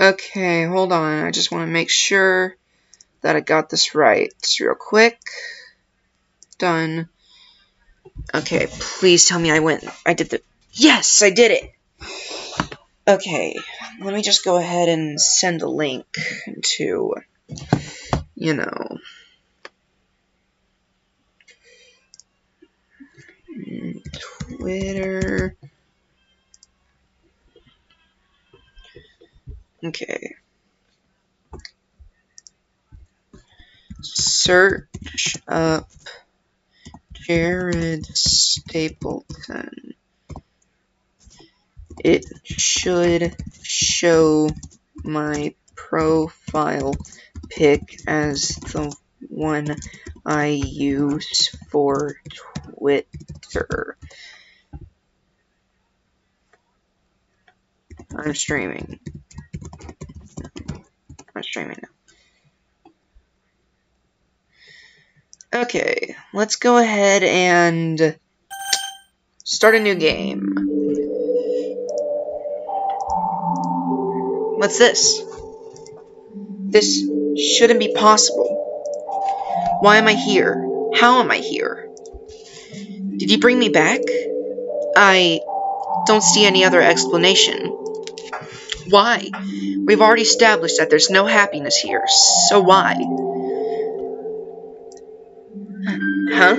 Okay, hold on. I just want to make sure that I got this right. Just real quick. Done. Okay, please tell me I did the... Yes, I did it! Okay, let me just go ahead and send a link to, Twitter. Okay. Search up Jared Stapleton. It should show my profile pic as the one I use for Twitter. I'm streaming. I'm streaming now. Okay, let's go ahead and start a new game. What's this? This shouldn't be possible. Why am I here? How am I here? Did you bring me back? I don't see any other explanation. Why? We've already established that there's no happiness here, so why? Huh?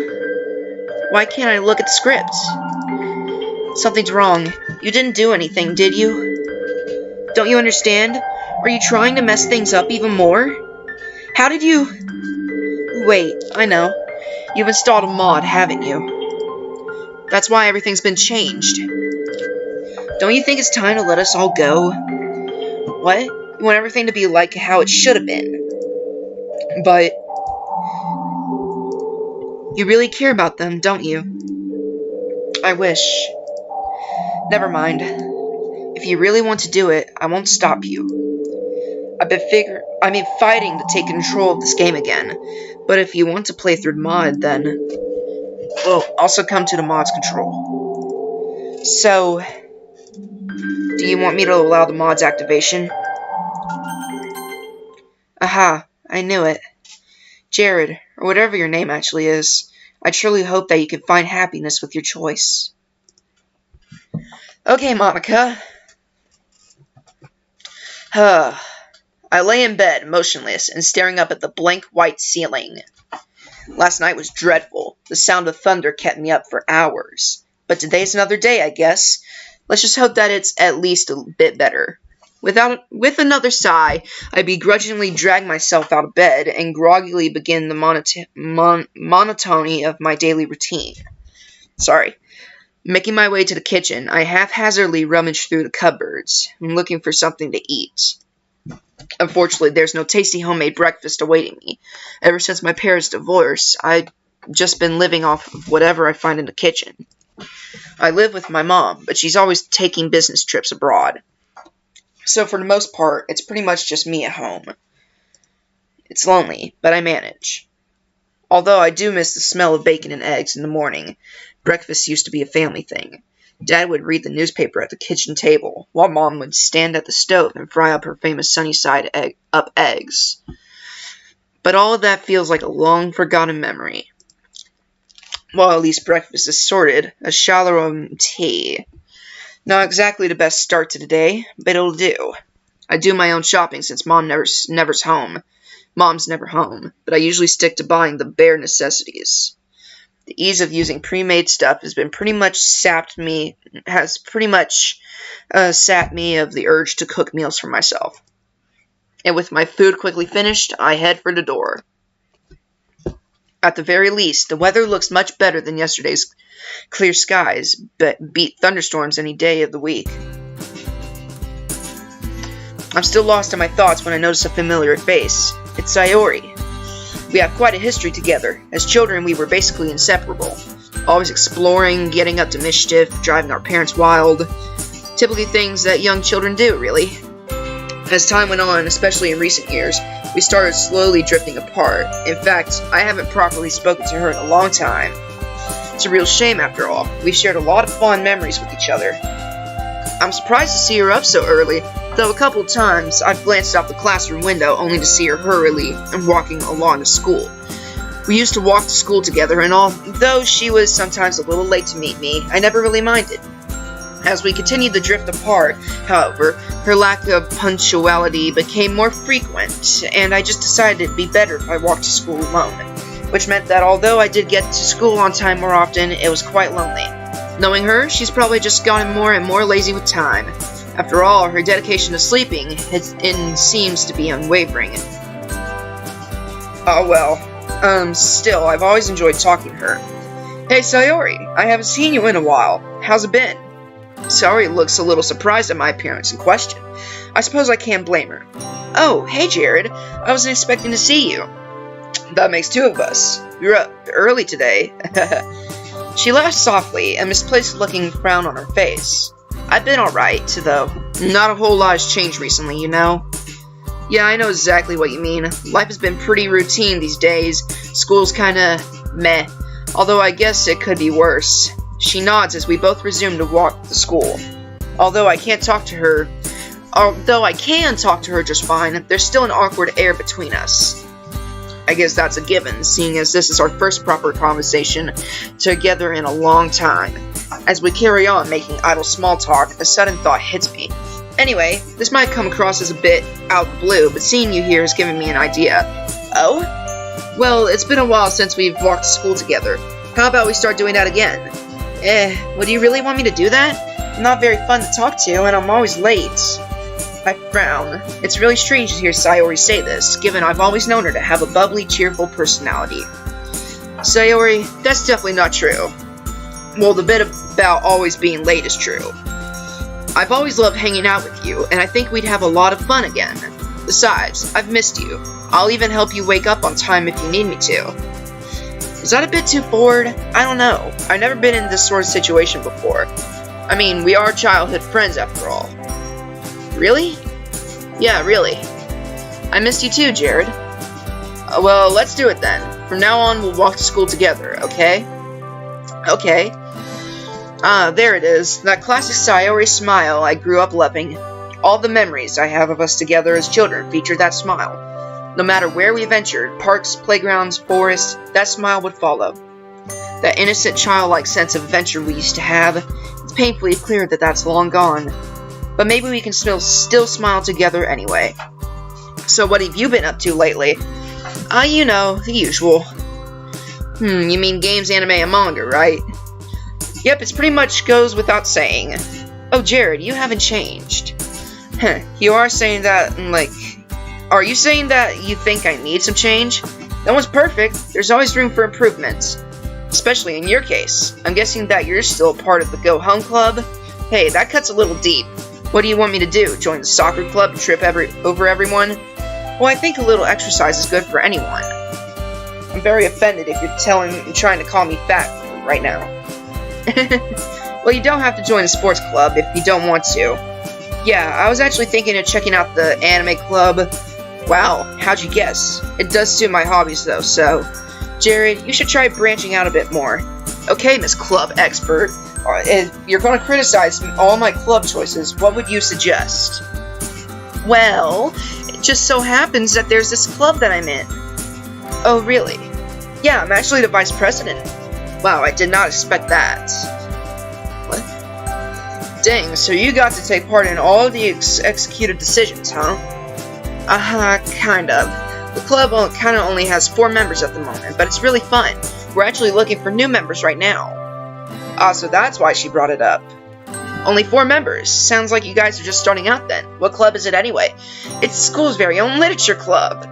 Why can't I look at the script? Something's wrong. You didn't do anything, did you? Don't you understand? Are you trying to mess things up even more? How did you... Wait, I know. You've installed a mod, haven't you? That's why everything's been changed. Don't you think it's time to let us all go? What? You want everything to be like how it should have been. But... you really care about them, don't you? I wish. Never mind. If you really want to do it, I won't stop you. I've been fighting to take control of this game again, but if you want to play through the mod, then... well, also come to the mod's control. So... do you want me to allow the mod's activation? Aha, I knew it. Jared, or whatever your name actually is, I truly hope that you can find happiness with your choice. Okay, Monica. I lay in bed, motionless, and staring up at the blank white ceiling. Last night was dreadful. The sound of thunder kept me up for hours. But today's another day, I guess. Let's just hope that it's at least a bit better. With another sigh, I begrudgingly drag myself out of bed and groggily begin the monotony of my daily routine. Making my way to the kitchen, I haphazardly rummage through the cupboards, looking for something to eat. Unfortunately, there's no tasty homemade breakfast awaiting me. Ever since my parents' divorce, I've just been living off of whatever I find in the kitchen. I live with my mom, but she's always taking business trips abroad. So for the most part, it's pretty much just me at home. It's lonely, but I manage. Although I do miss the smell of bacon and eggs in the morning. Breakfast used to be a family thing. Dad would read the newspaper at the kitchen table, while Mom would stand at the stove and fry up her famous sunny-side-up eggs. But all of that feels like a long-forgotten memory. Well, at least breakfast is sorted, a shallow tea. Not exactly the best start to the day, but it'll do. I do my own shopping since Mom never's home. Mom's never home, but I usually stick to buying the bare necessities. The ease of using pre-made stuff has pretty much sapped me of the urge to cook meals for myself. And with my food quickly finished, I head for the door. At the very least, the weather looks much better than yesterday's clear skies, but beat thunderstorms any day of the week. I'm still lost in my thoughts when I notice a familiar face. It's Sayori. We have quite a history together. As children, we were basically inseparable. Always exploring, getting up to mischief, driving our parents wild. Typically things that young children do, really. As time went on, especially in recent years, we started slowly drifting apart. In fact, I haven't properly spoken to her in a long time. It's a real shame, after all. We've shared a lot of fond memories with each other. I'm surprised to see her up so early, though a couple of times I've glanced out the classroom window only to see her hurriedly and walking along to school. We used to walk to school together, and although she was sometimes a little late to meet me, I never really minded. As we continued to drift apart, however, her lack of punctuality became more frequent, and I just decided it'd be better if I walked to school alone, which meant that although I did get to school on time more often, it was quite lonely. Knowing her, she's probably just gotten more and more lazy with time. After all, her dedication to sleeping seems to be unwavering. Oh well, still, I've always enjoyed talking to her. Hey Sayori, I haven't seen you in a while. How's it been? Sayori looks a little surprised at my appearance in question. I suppose I can't blame her. Oh, hey Jared, I wasn't expecting to see you. That makes two of us. You're up early today. She laughed softly, a misplaced-looking frown on her face. I've been alright, though. Not a whole lot has changed recently, you know? Yeah, I know exactly what you mean. Life has been pretty routine these days. School's kinda meh, although I guess it could be worse. She nods as we both resume to walk to school. Although I can talk to her just fine, there's still an awkward air between us. I guess that's a given, seeing as this is our first proper conversation together in a long time. As we carry on making idle small talk, a sudden thought hits me. Anyway, this might come across as a bit out of the blue, but seeing you here has given me an idea. Oh? Well, it's been a while since we've walked to school together. How about we start doing that again? Would you really want me to do that? I'm not very fun to talk to, and I'm always late. I frown. It's really strange to hear Sayori say this, given I've always known her to have a bubbly, cheerful personality. Sayori, that's definitely not true. Well, the bit about always being late is true. I've always loved hanging out with you, and I think we'd have a lot of fun again. Besides, I've missed you. I'll even help you wake up on time if you need me to. Is that a bit too forward? I don't know. I've never been in this sort of situation before. I mean, we are childhood friends after all. Really? Yeah, really. I missed you too, Jared. Well, let's do it then. From now on, we'll walk to school together, okay? Okay. There it is. That classic Sayori smile I grew up loving. All the memories I have of us together as children featured that smile. No matter where we ventured, parks, playgrounds, forests, that smile would follow. That innocent, childlike sense of adventure we used to have, it's painfully clear that that's long gone. But maybe we can still smile together anyway. So what have you been up to lately? You know, the usual. You mean games, anime, and manga, right? Yep, it pretty much goes without saying. Oh, Jared, you haven't changed. You are saying that, are you saying that you think I need some change? No one's perfect. There's always room for improvement. Especially in your case. I'm guessing that you're still part of the Go Home Club? Hey, that cuts a little deep. What do you want me to do? Join the soccer club and trip over everyone? Well, I think a little exercise is good for anyone. I'm very offended if you're trying to call me fat right now. Well, you don't have to join the sports club if you don't want to. Yeah, I was actually thinking of checking out the anime club. Wow, how'd you guess? It does suit my hobbies though, so... Jared, you should try branching out a bit more. Okay, Miss Club Expert. If you're going to criticize all my club choices, what would you suggest? Well, it just so happens that there's this club that I'm in. Oh, really? Yeah, I'm actually the vice president. Wow, I did not expect that. What? Dang, so you got to take part in all of the executed decisions, huh? Kind of. The club kind of only has 4 members at the moment, but it's really fun. We're actually looking for new members right now. So that's why she brought it up. Only 4 members. Sounds like you guys are just starting out then. What club is it anyway? It's the school's very own literature club.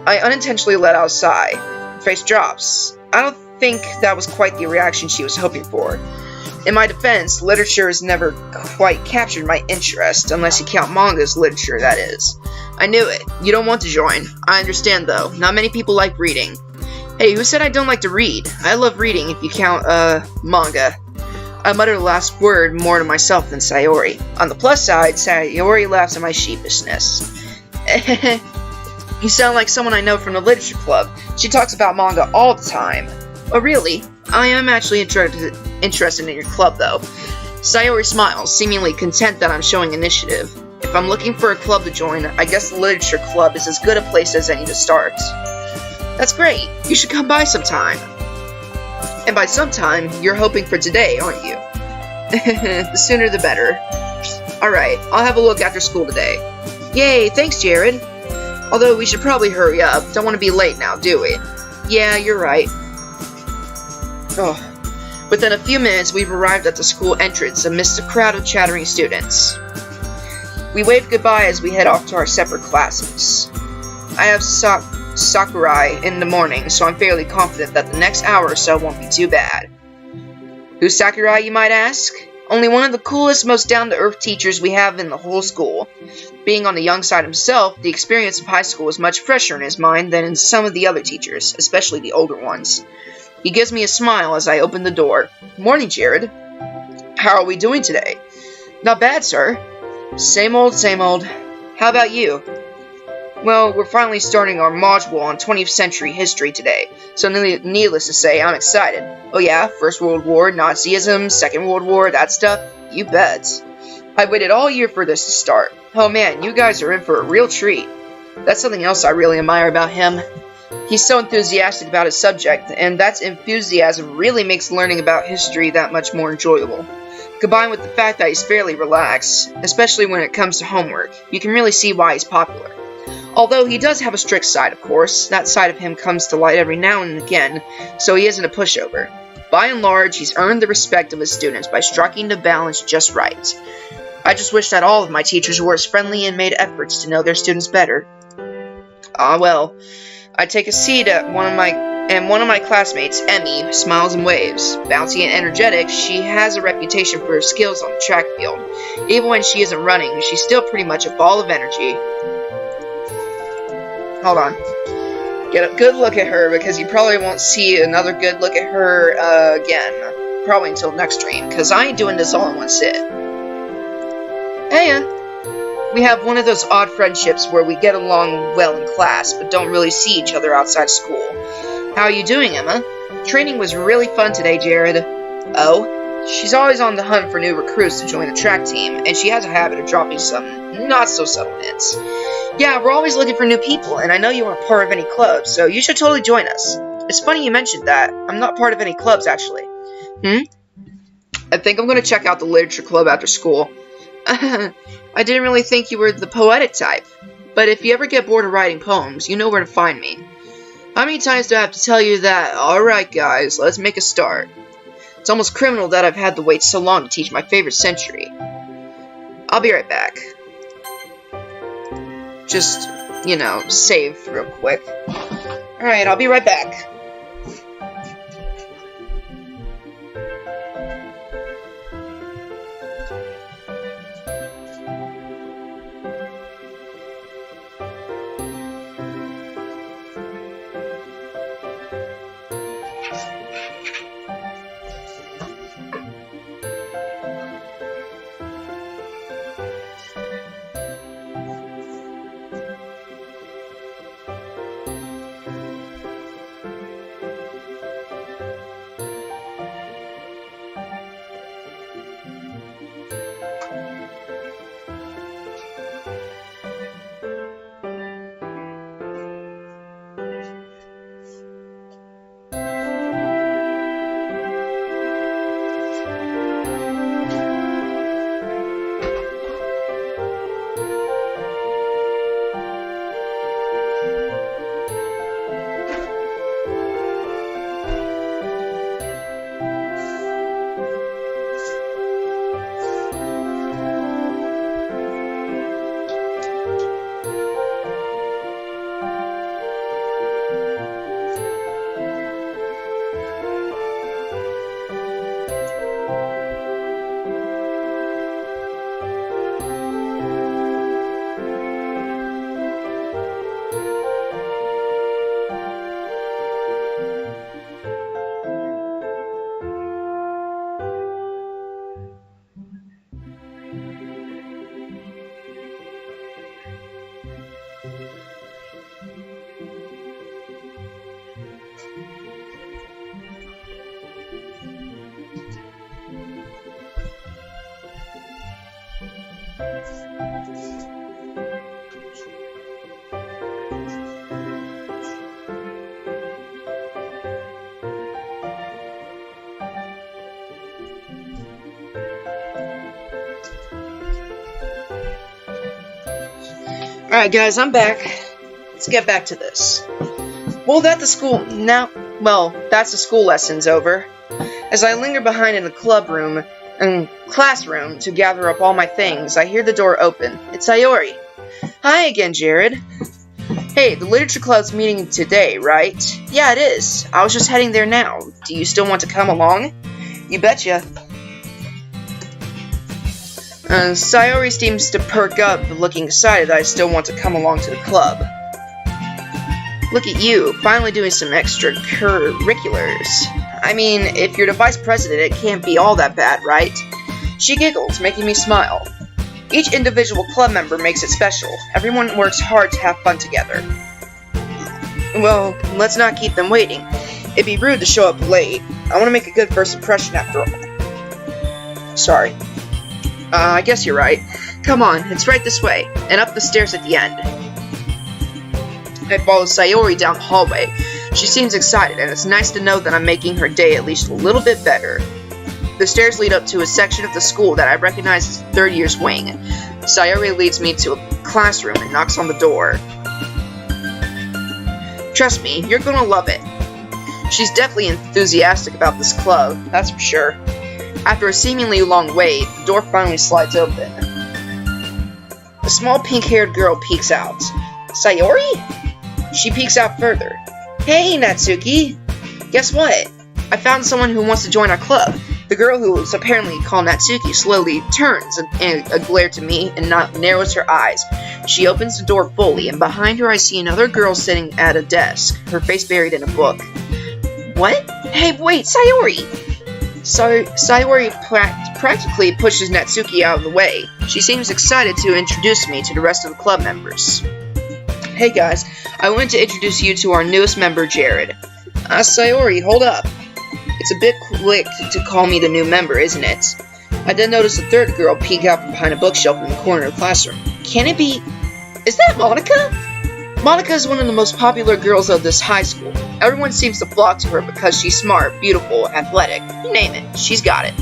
I unintentionally let out a sigh. Face drops. I don't think that was quite the reaction she was hoping for. In my defense, literature has never quite captured my interest, unless you count manga's literature, that is. I knew it. You don't want to join. I understand, though. Not many people like reading. Hey, who said I don't like to read? I love reading if you count, manga. I mutter the last word more to myself than Sayori. On the plus side, Sayori laughs at my sheepishness. You sound like someone I know from the literature club. She talks about manga all the time. Oh, really? I am actually interested in your club, though. Sayori smiles, seemingly content that I'm showing initiative. If I'm looking for a club to join, I guess the literature club is as good a place as any to start. That's great. You should come by sometime. And by sometime, you're hoping for today, aren't you? The sooner the better. Alright, I'll have a look after school today. Yay, thanks, Jared. Although we should probably hurry up. Don't want to be late now, do we? Yeah, you're right. Oh. Within a few minutes, we've arrived at the school entrance amidst a crowd of chattering students. We wave goodbye as we head off to our separate classes. I have Sakurai in the morning, so I'm fairly confident that the next hour or so won't be too bad. Who's Sakurai, you might ask? Only one of the coolest, most down-to-earth teachers we have in the whole school. Being on the young side himself, the experience of high school is much fresher in his mind than in some of the other teachers, especially the older ones. He gives me a smile as I open the door. Morning, Jared. How are we doing today? Not bad, sir. Same old, same old. How about you? Well, we're finally starting our module on 20th century history today, so needless to say, I'm excited. Oh yeah, First World War, Nazism, Second World War, that stuff? You bet. I waited all year for this to start. Oh man, you guys are in for a real treat. That's something else I really admire about him. He's so enthusiastic about his subject, and that enthusiasm really makes learning about history that much more enjoyable. Combined with the fact that he's fairly relaxed, especially when it comes to homework, you can really see why he's popular. Although he does have a strict side, of course. That side of him comes to light every now and again, so he isn't a pushover. By and large, he's earned the respect of his students by striking the balance just right. I just wish that all of my teachers were as friendly and made efforts to know their students better. Well, I take a seat at one of my classmates, Emmy, smiles and waves. Bouncy and energetic, she has a reputation for her skills on the track field. Even when she isn't running, she's still pretty much a ball of energy. Hold on. Get a good look at her, because you probably won't see another good look at her again. Probably until next stream, because I ain't doing this all in one sit. Hey, we have one of those odd friendships where we get along well in class, but don't really see each other outside school. How are you doing, Emma? Training was really fun today, Jared. Oh? She's always on the hunt for new recruits to join the track team, and she has a habit of dropping some not-so-subtle hints. Yeah, we're always looking for new people, and I know you aren't part of any clubs, so you should totally join us. It's funny you mentioned that. I'm not part of any clubs, actually. I think I'm going to check out the literature club after school. I didn't really think you were the poetic type, but if you ever get bored of writing poems, you know where to find me. How many times do I have to tell you that? Alright guys, let's make a start. It's almost criminal that I've had to wait so long to teach my favorite century. I'll be right back. Just, save real quick. Alright, I'll be right back. Alright guys, I'm back. Let's get back to this. Well, that's the school lessons over. As I linger behind in the classroom to gather up all my things, I hear the door open. It's Sayori. Hi again, Jared. Hey, the literature club's meeting today, right? Yeah, it is. I was just heading there now. Do you still want to come along? You betcha. Sayori seems to perk up, looking excited that I still want to come along to the club. Look at you, finally doing some extracurriculars. I mean, if you're the vice president, it can't be all that bad, right? She giggles, making me smile. Each individual club member makes it special. Everyone works hard to have fun together. Well, let's not keep them waiting. It'd be rude to show up late. I want to make a good first impression after all. Sorry. I guess you're right. Come on, it's right this way, and up the stairs at the end. I follow Sayori down the hallway. She seems excited, and it's nice to know that I'm making her day at least a little bit better. The stairs lead up to a section of the school that I recognize as the third year's wing. Sayori leads me to a classroom and knocks on the door. Trust me, you're gonna love it. She's definitely enthusiastic about this club, that's for sure. After a seemingly long wait, the door finally slides open. A small pink-haired girl peeks out. Sayori? She peeks out further. Hey, Natsuki! Guess what? I found someone who wants to join our club. The girl who is apparently called Natsuki slowly turns a glare to me and narrows her eyes. She opens the door fully, and behind her I see another girl sitting at a desk, her face buried in a book. What? Hey, wait, Sayori! Sayori practically pushes Natsuki out of the way. She seems excited to introduce me to the rest of the club members. Hey guys, I wanted to introduce you to our newest member, Jared. Sayori, hold up. It's a bit quick to call me the new member, isn't it? I then noticed a third girl peek out from behind a bookshelf in the corner of the classroom. Can it be... Is that Monica? Monica is one of the most popular girls of this high school. Everyone seems to flock to her because she's smart, beautiful, athletic. You name it, she's got it.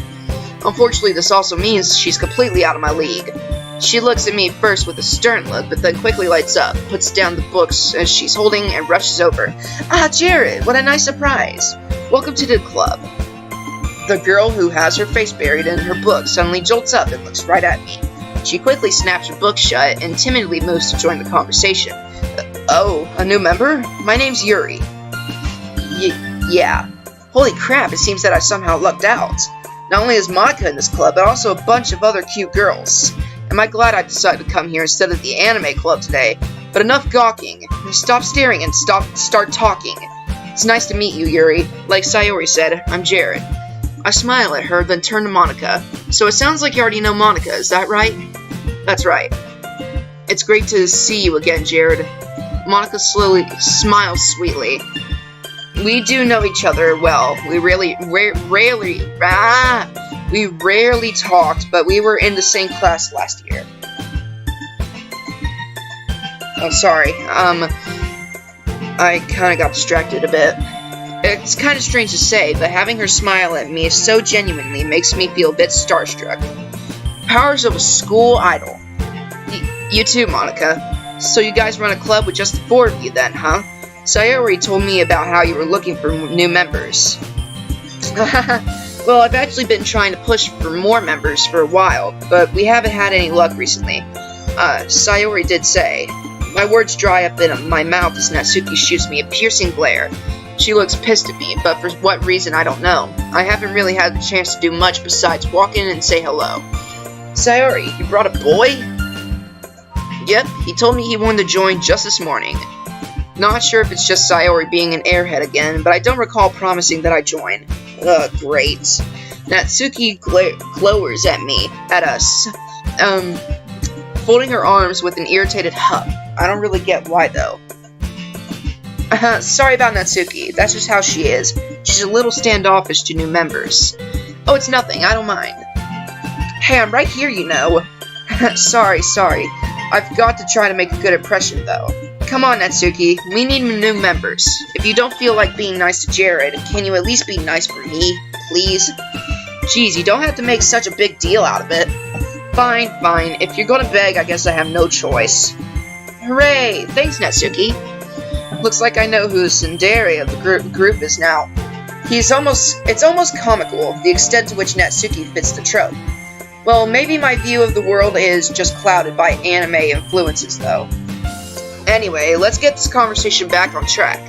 Unfortunately, this also means she's completely out of my league. She looks at me first with a stern look, but then quickly lights up, puts down the books as she's holding, and rushes over. Ah, Jared, what a nice surprise. Welcome to the club. The girl who has her face buried in her book suddenly jolts up and looks right at me. She quickly snaps her book shut and timidly moves to join the conversation. Oh, a new member? My name's Yuri. Yeah. Holy crap, it seems that I somehow lucked out. Not only is Monica in this club, but also a bunch of other cute girls. Am I glad I decided to come here instead of the anime club today? But enough gawking. Stop staring and start talking. It's nice to meet you, Yuri. Like Sayori said, I'm Jared. I smile at her, then turn to Monica. So it sounds like you already know Monica, is that right? That's right. It's great to see you again, Jared. Monica slowly smiles sweetly. We do know each other well. We rarely talked, but we were in the same class last year. Oh, sorry. I kind of got distracted a bit. It's kind of strange to say, but having her smile at me so genuinely makes me feel a bit starstruck. Powers of a school idol. You too, Monica. So you guys run a club with just the four of you then, huh? Sayori told me about how you were looking for new members. Well, I've actually been trying to push for more members for a while, but we haven't had any luck recently. Sayori did say. My words dry up in my mouth as Natsuki shoots me a piercing glare. She looks pissed at me, but for what reason I don't know. I haven't really had the chance to do much besides walk in and say hello. Sayori, you brought a boy? Yep, he told me he wanted to join just this morning. Not sure if it's just Sayori being an airhead again, but I don't recall promising that I join. Ugh, great. Natsuki glowers at us, folding her arms with an irritated huff. I don't really get why, though. Sorry about Natsuki, that's just how she is. She's a little standoffish to new members. Oh, it's nothing, I don't mind. Hey, I'm right here, you know. Sorry. I've got to try to make a good impression, though. Come on, Natsuki, we need new members. If you don't feel like being nice to Jared, can you at least be nice for me, please? Jeez, you don't have to make such a big deal out of it. Fine. If you're gonna beg, I guess I have no choice. Hooray! Thanks, Natsuki. Looks like I know who the tsundere of the group is now. It's almost comical, the extent to which Natsuki fits the trope. Well, maybe my view of the world is just clouded by anime influences, though. Anyway, let's get this conversation back on track.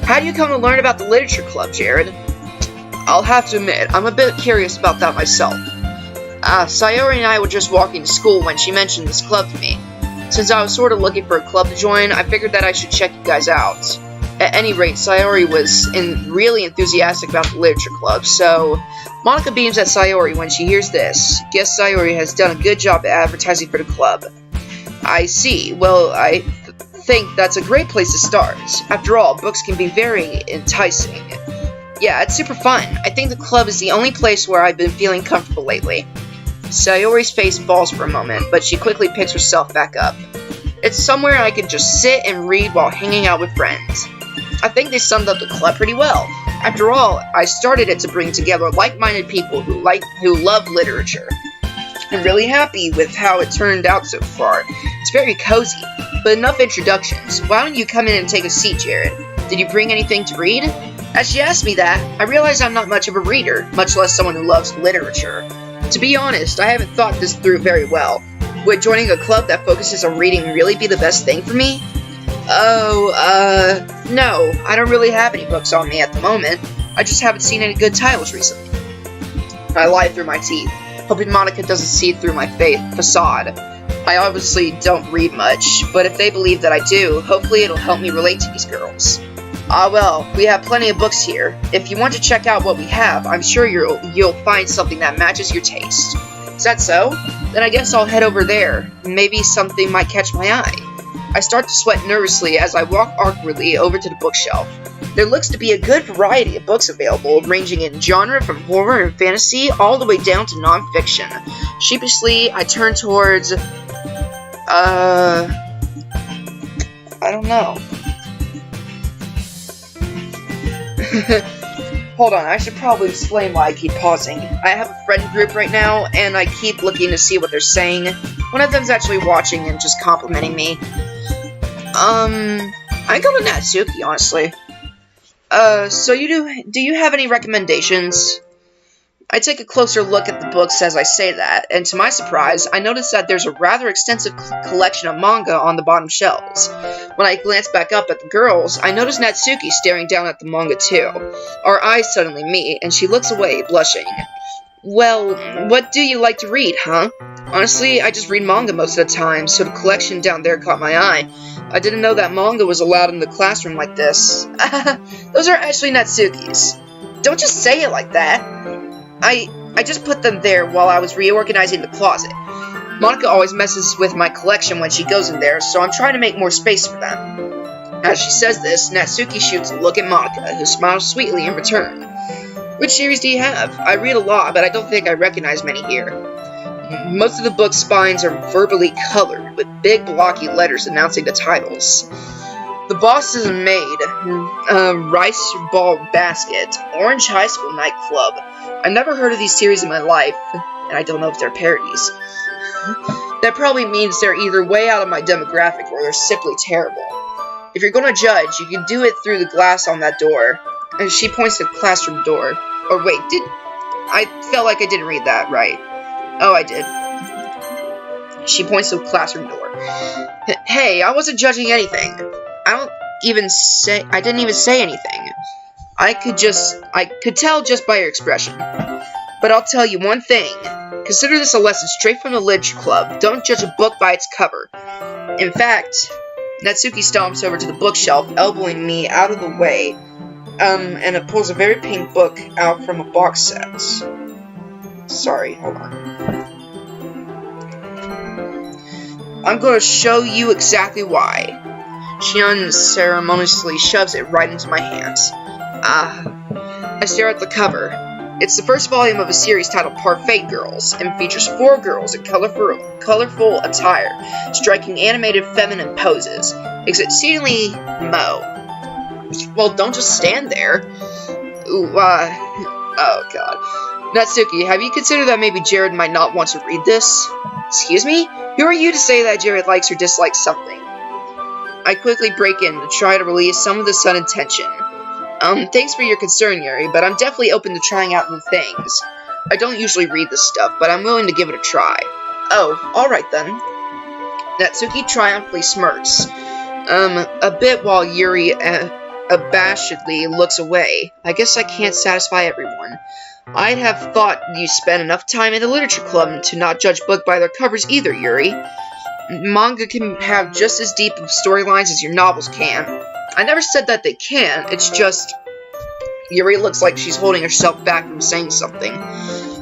How do you come to learn about the literature club, Jared? I'll have to admit, I'm a bit curious about that myself. Sayori and I were just walking to school when she mentioned this club to me. Since I was sort of looking for a club to join, I figured that I should check you guys out. At any rate, Sayori was really enthusiastic about the literature club, so Monica beams at Sayori when she hears this. Guess Sayori has done a good job at advertising for the club. I see. Well, I think that's a great place to start. After all, books can be very enticing. Yeah, it's super fun. I think the club is the only place where I've been feeling comfortable lately. Sayori's face falls for a moment, but she quickly picks herself back up. It's somewhere I could just sit and read while hanging out with friends. I think they summed up the club pretty well. After all, I started it to bring together like-minded people who love literature. I'm really happy with how it turned out so far. It's very cozy. But enough introductions. Why don't you come in and take a seat, Jared? Did you bring anything to read? As she asked me that, I realized I'm not much of a reader, much less someone who loves literature. To be honest, I haven't thought this through very well. Would joining a club that focuses on reading really be the best thing for me? No, I don't really have any books on me at the moment. I just haven't seen any good titles recently. I lie through my teeth, hoping Monica doesn't see through my facade. I obviously don't read much, but if they believe that I do, hopefully it'll help me relate to these girls. Well, we have plenty of books here. If you want to check out what we have, I'm sure you'll find something that matches your taste. Is that so? Then I guess I'll head over there. Maybe something might catch my eye. I start to sweat nervously as I walk awkwardly over to the bookshelf. There looks to be a good variety of books available, ranging in genre from horror and fantasy all the way down to non-fiction. Sheepishly, I turn towards... I don't know. Hold on, I should probably explain why I keep pausing. I have a friend group right now, and I keep looking to see what they're saying. One of them's actually watching and just complimenting me. I go to Natsuki, honestly. So do you have any recommendations? I take a closer look at the books as I say that, and to my surprise, I notice that there's a rather extensive collection of manga on the bottom shelves. When I glance back up at the girls, I notice Natsuki staring down at the manga too. Our eyes suddenly meet, and she looks away, blushing. Well, what do you like to read, huh? Honestly, I just read manga most of the time, so the collection down there caught my eye. I didn't know that manga was allowed in the classroom like this. Those are actually Natsuki's. Don't just say it like that. I just put them there while I was reorganizing the closet. Monica always messes with my collection when she goes in there, so I'm trying to make more space for them. As she says this, Natsuki shoots a look at Monica, who smiles sweetly in return. Which series do you have? I read a lot, but I don't think I recognize many here. Most of the book's spines are verbally colored, with big blocky letters announcing the titles. The Boss is a Maid, Rice Ball Basket, Orange High School Nightclub. I've never heard of these series in my life, and I don't know if they're parodies. That probably means they're either way out of my demographic or they're simply terrible. If you're going to judge, you can do it through the glass on that door. And she points to the classroom door. Or wait, I felt like I didn't read that right. Oh, I did. She points to the classroom door. Hey, I wasn't judging anything. I didn't even say anything. I could tell just by your expression. But I'll tell you one thing. Consider this a lesson straight from the literature club. Don't judge a book by its cover. In fact, Natsuki stomps over to the bookshelf, elbowing me out of the way, and it pulls a very pink book out from a box set. Sorry, hold on. I'm going to show you exactly why. She unceremoniously shoves it right into my hands. I stare at the cover. It's the first volume of a series titled Parfait Girls, and features 4 girls in colorful attire, striking animated feminine poses. It's exceedingly Well, don't just stand there. Oh god. Natsuki, have you considered that maybe Jared might not want to read this? Excuse me? Who are you to say that Jared likes or dislikes something? I quickly break in to try to release some of the sudden tension. Thanks for your concern, Yuri, but I'm definitely open to trying out new things. I don't usually read this stuff, but I'm willing to give it a try. Oh, alright then. Natsuki triumphantly smirks. A bit while Yuri abashedly looks away. I guess I can't satisfy everyone. I'd have thought you spent enough time in the literature club to not judge book by their covers either, Yuri. Manga can have just as deep of storylines as your novels can. I never said that they can, it's just... Yuri looks like she's holding herself back from saying something.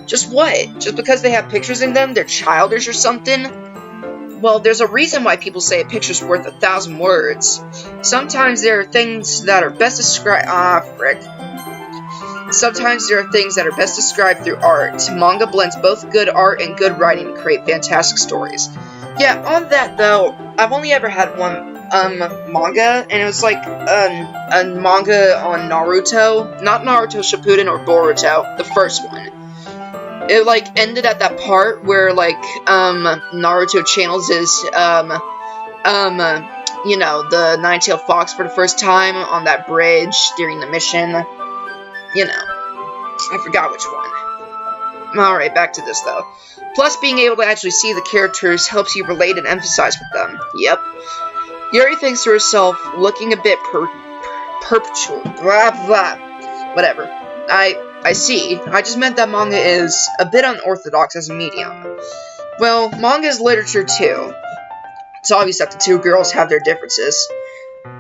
Just what? Just because they have pictures in them, they're childish or something? Well, there's a reason why people say a picture's worth 1,000 words. Sometimes there are things that are best described... Sometimes there are things that are best described through art. Manga blends both good art and good writing to create fantastic stories. Yeah, on that though, I've only ever had one manga, and it was like a manga on Naruto. Not Naruto Shippuden or Boruto, the first one. It like ended at that part where like Naruto channels his you know, the Nine-Tailed Fox for the first time on that bridge during the mission. You know, I forgot which one. Alright, back to this though. Plus, being able to actually see the characters helps you relate and emphasize with them. Yep. Yuri thinks to herself, looking a bit perpetual. Blah, blah. Whatever. I see. I just meant that manga is a bit unorthodox as a medium. Well, manga is literature too. It's obvious that the two girls have their differences.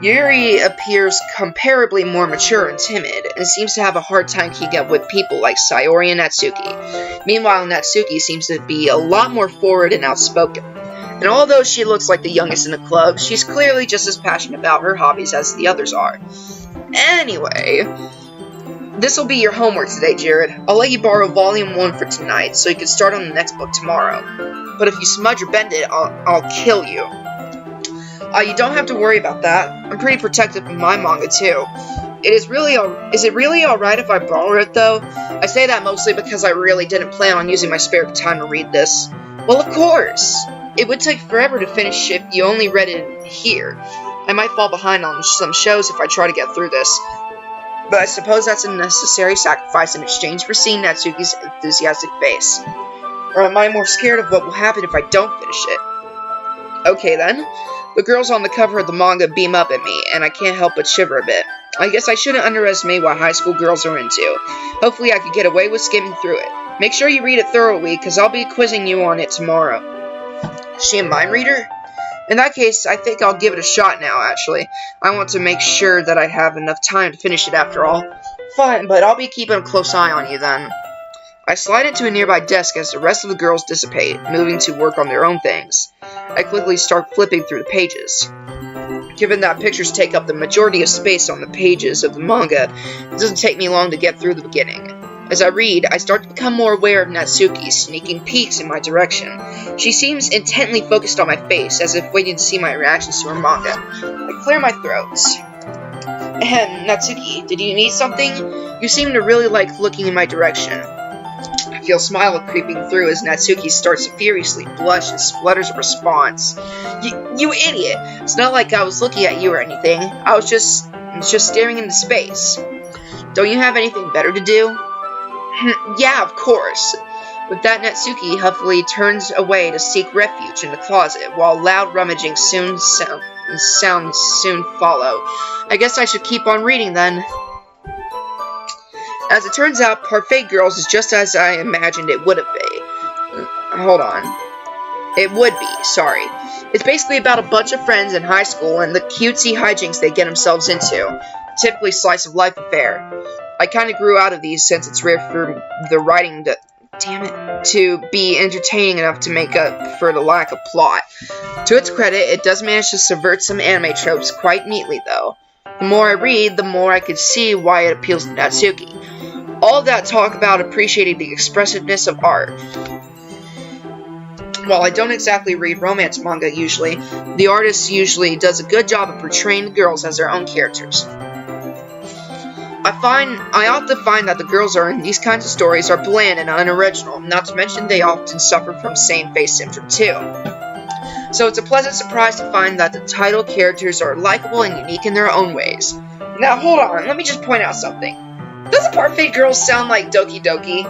Yuri appears comparably more mature and timid, and seems to have a hard time keeping up with people like Sayori and Natsuki. Meanwhile, Natsuki seems to be a lot more forward and outspoken. And although she looks like the youngest in the club, she's clearly just as passionate about her hobbies as the others are. Anyway, this will be your homework today, Jared. I'll let you borrow Volume 1 for tonight, so you can start on the next book tomorrow. But if you smudge or bend it, I'll kill you. You don't have to worry about that. I'm pretty protective of my manga, too. Is it really alright if I borrow it, though? I say that mostly because I really didn't plan on using my spare time to read this. Well, of course! It would take forever to finish if you only read it here. I might fall behind on some shows if I try to get through this. But I suppose that's a necessary sacrifice in exchange for seeing Natsuki's enthusiastic face. Or am I more scared of what will happen if I don't finish it? Okay, then. The girls on the cover of the manga beam up at me, and I can't help but shiver a bit. I guess I shouldn't underestimate what high school girls are into. Hopefully I can get away with skimming through it. Make sure you read it thoroughly, because I'll be quizzing you on it tomorrow. Is she a mind reader? In that case, I think I'll give it a shot now, actually. I want to make sure that I have enough time to finish it after all. Fine, but I'll be keeping a close eye on you then. I slide into a nearby desk as the rest of the girls dissipate, moving to work on their own things. I quickly start flipping through the pages. Given that pictures take up the majority of space on the pages of the manga, it doesn't take me long to get through the beginning. As I read, I start to become more aware of Natsuki sneaking peeks in my direction. She seems intently focused on my face, as if waiting to see my reactions to her manga. I clear my throat. Natsuki, did you need something? You seem to really like looking in my direction. I feel a smile creeping through as Natsuki starts to furiously blush and splutters a response. You idiot! It's not like I was looking at you or anything. I was just staring into space. Don't you have anything better to do? Yeah, of course. With that, Natsuki huffily turns away to seek refuge in the closet, while loud rummaging sounds soon follow. I guess I should keep on reading then. As it turns out, Parfait Girls is just as I imagined it would have been. Hold on. It would be, sorry. It's basically about a bunch of friends in high school and the cutesy hijinks they get themselves into. Typically slice of life affair. I kind of grew out of these since it's rare for the writing to be entertaining enough to make up for the lack of plot. To its credit, it does manage to subvert some anime tropes quite neatly, though. The more I read, the more I could see why it appeals to Natsuki. All that talk about appreciating the expressiveness of art. While I don't exactly read romance manga usually, the artist usually does a good job of portraying the girls as their own characters. I often find that the girls are in these kinds of stories are bland and unoriginal, not to mention they often suffer from same-face syndrome too. So it's a pleasant surprise to find that the title characters are likable and unique in their own ways. Now hold on, let me just point out something. Doesn't Parfait Girls sound like Doki Doki?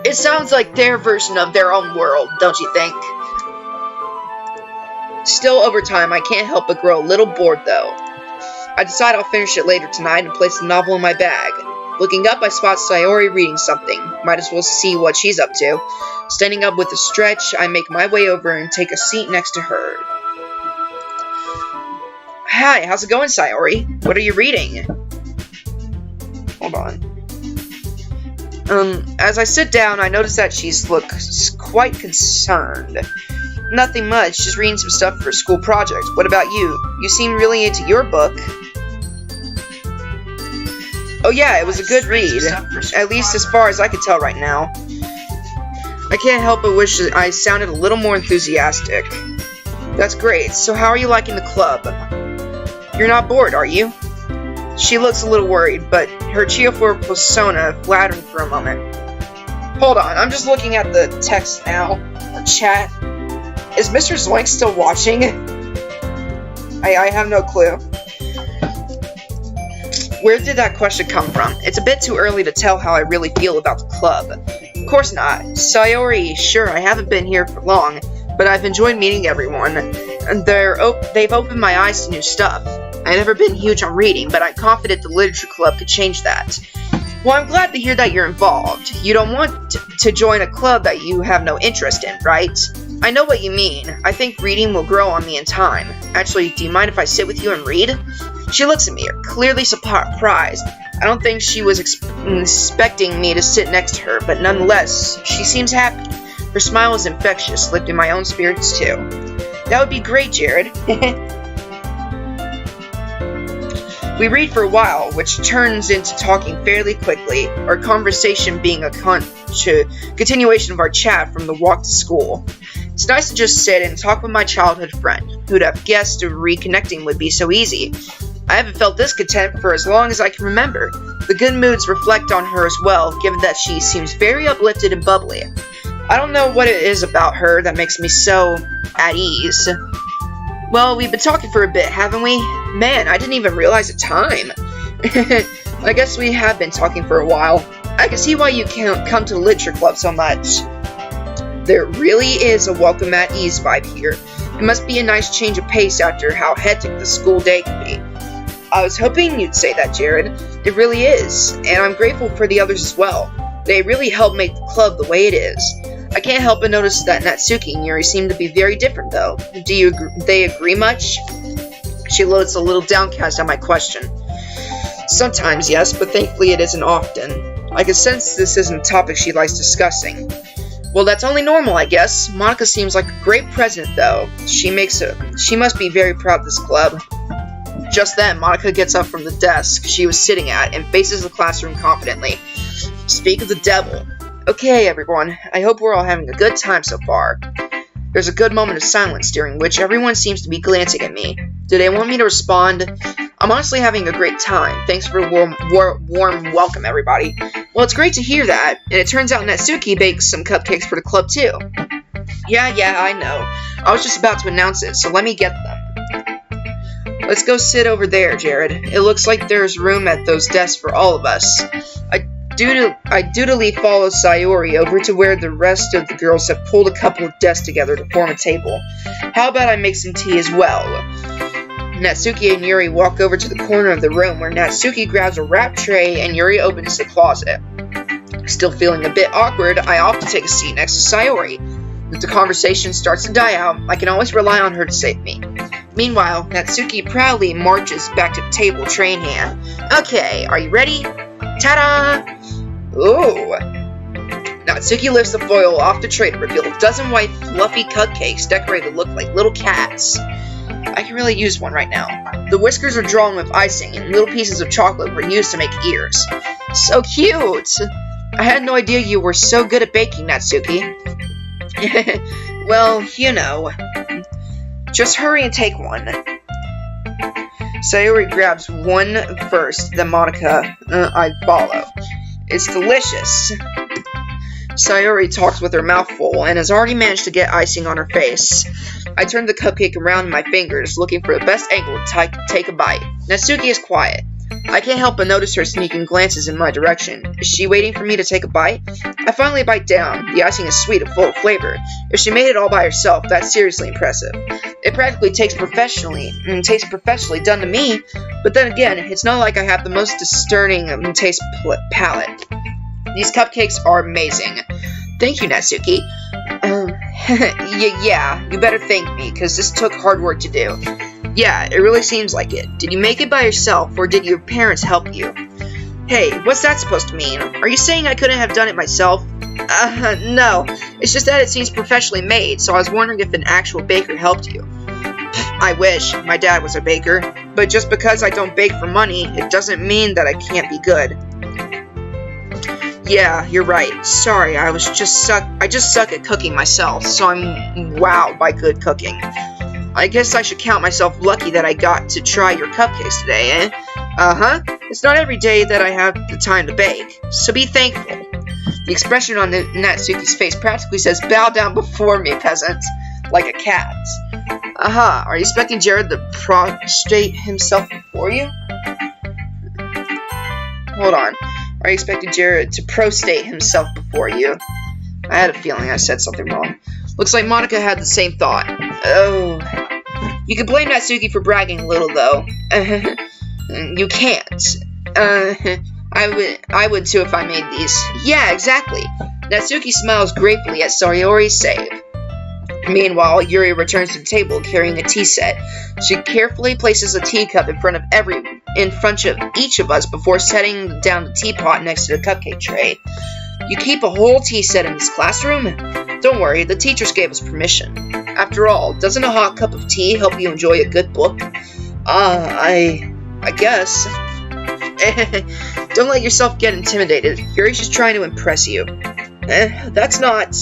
It sounds like their version of their own world, don't you think? Still, over time, I can't help but grow a little bored though. I decide I'll finish it later tonight and place the novel in my bag. Looking up, I spot Sayori reading something. Might as well see what she's up to. Standing up with a stretch, I make my way over and take a seat next to her. Hi, how's it going, Sayori? What are you reading? Hold on. As I sit down, I notice that she looks quite concerned. Nothing much, just reading some stuff for a school project. What about you? You seem really into your book. Oh yeah, it was a good read. At least as far as I could tell right now. I can't help but wish that I sounded a little more enthusiastic. That's great. So how are you liking the club? You're not bored, are you? She looks a little worried, but her cheerful persona flattered for a moment. Hold on, I'm just looking at the text now. Or chat. Is Mr. Zoink still watching? I have no clue. Where did that question come from? It's a bit too early to tell how I really feel about the club. Of course not. Sayori, sure, I haven't been here for long, but I've enjoyed meeting everyone. And they've opened my eyes to new stuff. I've never been huge on reading, but I'm confident the literature club could change that. Well, I'm glad to hear that you're involved. You don't want to join a club that you have no interest in, right? I know what you mean. I think reading will grow on me in time. Actually, do you mind if I sit with you and read? She looks at me, clearly surprised. I don't think she was expecting me to sit next to her, but nonetheless, she seems happy. Her smile is infectious, lifting my own spirits too. That would be great, Jared. We read for a while, which turns into talking fairly quickly, our conversation being a continuation of our chat from the walk to school. It's nice to just sit and talk with my childhood friend. Who'd have guessed reconnecting would be so easy? I haven't felt this content for as long as I can remember. The good moods reflect on her as well, given that she seems very uplifted and bubbly. I don't know what it is about her that makes me so at ease. Well, we've been talking for a bit, haven't we? Man, I didn't even realize the time. I guess we have been talking for a while. I can see why you can't come to the literature club so much. There really is a welcome at ease vibe here. It must be a nice change of pace after how hectic the school day can be. I was hoping you'd say that, Jared. It really is, and I'm grateful for the others as well. They really help make the club the way it is. I can't help but notice that Natsuki and Yuri seem to be very different, though. Do they agree much? She looks a little downcast at my question. Sometimes, yes, but thankfully it isn't often. I can sense this isn't a topic she likes discussing. Well, that's only normal, I guess. Monica seems like a great president, though. She must be very proud of this club. Just then, Monica gets up from the desk she was sitting at and faces the classroom confidently. Speak of the devil. Okay, everyone, I hope we're all having a good time so far. There's a good moment of silence during which everyone seems to be glancing at me. Do they want me to respond? I'm honestly having a great time. Thanks for a warm welcome, everybody. Well, it's great to hear that, and it turns out Natsuki bakes some cupcakes for the club, too. Yeah, I know. I was just about to announce it, so let me get them. Let's go sit over there, Jared. It looks like there's room at those desks for all of us. I dutifully follow Sayori over to where the rest of the girls have pulled a couple of desks together to form a table. How about I make some tea as well? Natsuki and Yuri walk over to the corner of the room where Natsuki grabs a wrap tray and Yuri opens the closet. Still feeling a bit awkward, I opt to take a seat next to Sayori. If the conversation starts to die out, I can always rely on her to save me. Meanwhile, Natsuki proudly marches back to the table, tray in hand. Okay, are you ready? Ta-da! Ooh! Natsuki lifts the foil off the tray to reveal a dozen white, fluffy cupcakes decorated to look like little cats. I can really use one right now. The whiskers are drawn with icing, and little pieces of chocolate were used to make ears. So cute! I had no idea you were so good at baking, Natsuki. Well, you know. Just hurry and take one. Sayori grabs one first, then Monica, I follow. It's delicious. Sayori talks with her mouth full and has already managed to get icing on her face. I turn the cupcake around in my fingers, looking for the best angle to take a bite. Natsuki is quiet. I can't help but notice her sneaking glances in my direction. Is she waiting for me to take a bite? I finally bite down. The icing is sweet and full of flavor. If she made it all by herself, that's seriously impressive. It practically tastes professionally done to me, but then again, it's not like I have the most discerning taste palate. These cupcakes are amazing. Thank you, Natsuki. Yeah, you better thank me, because this took hard work to do. Yeah, it really seems like it. Did you make it by yourself, or did your parents help you? Hey, what's that supposed to mean? Are you saying I couldn't have done it myself? No. It's just that it seems professionally made, so I was wondering if an actual baker helped you. I wish. My dad was a baker. But just because I don't bake for money, it doesn't mean that I can't be good. Yeah, you're right. Sorry, I just suck at cooking myself, so I'm wowed by good cooking. I guess I should count myself lucky that I got to try your cupcakes today, eh? Uh-huh. It's not every day that I have the time to bake, so be thankful. The expression on Natsuki's face practically says, bow down before me, peasant, like a cat. Aha, are you expecting Jared to prostrate himself before you? Hold on. Are you expecting Jared to prostrate himself before you? I had a feeling I said something wrong. Looks like Monica had the same thought. Oh. You could blame Natsuki for bragging a little, though. You can't. I would too if I made these. Yeah, exactly. Natsuki smiles gratefully at Sayori's save. Meanwhile, Yuri returns to the table carrying a tea set. She carefully places a teacup in front of each of us before setting down the teapot next to the cupcake tray. You keep a whole tea set in this classroom? Don't worry, the teachers gave us permission. After all, doesn't a hot cup of tea help you enjoy a good book? I guess. Don't let yourself get intimidated. Yuri's just trying to impress you. That's not...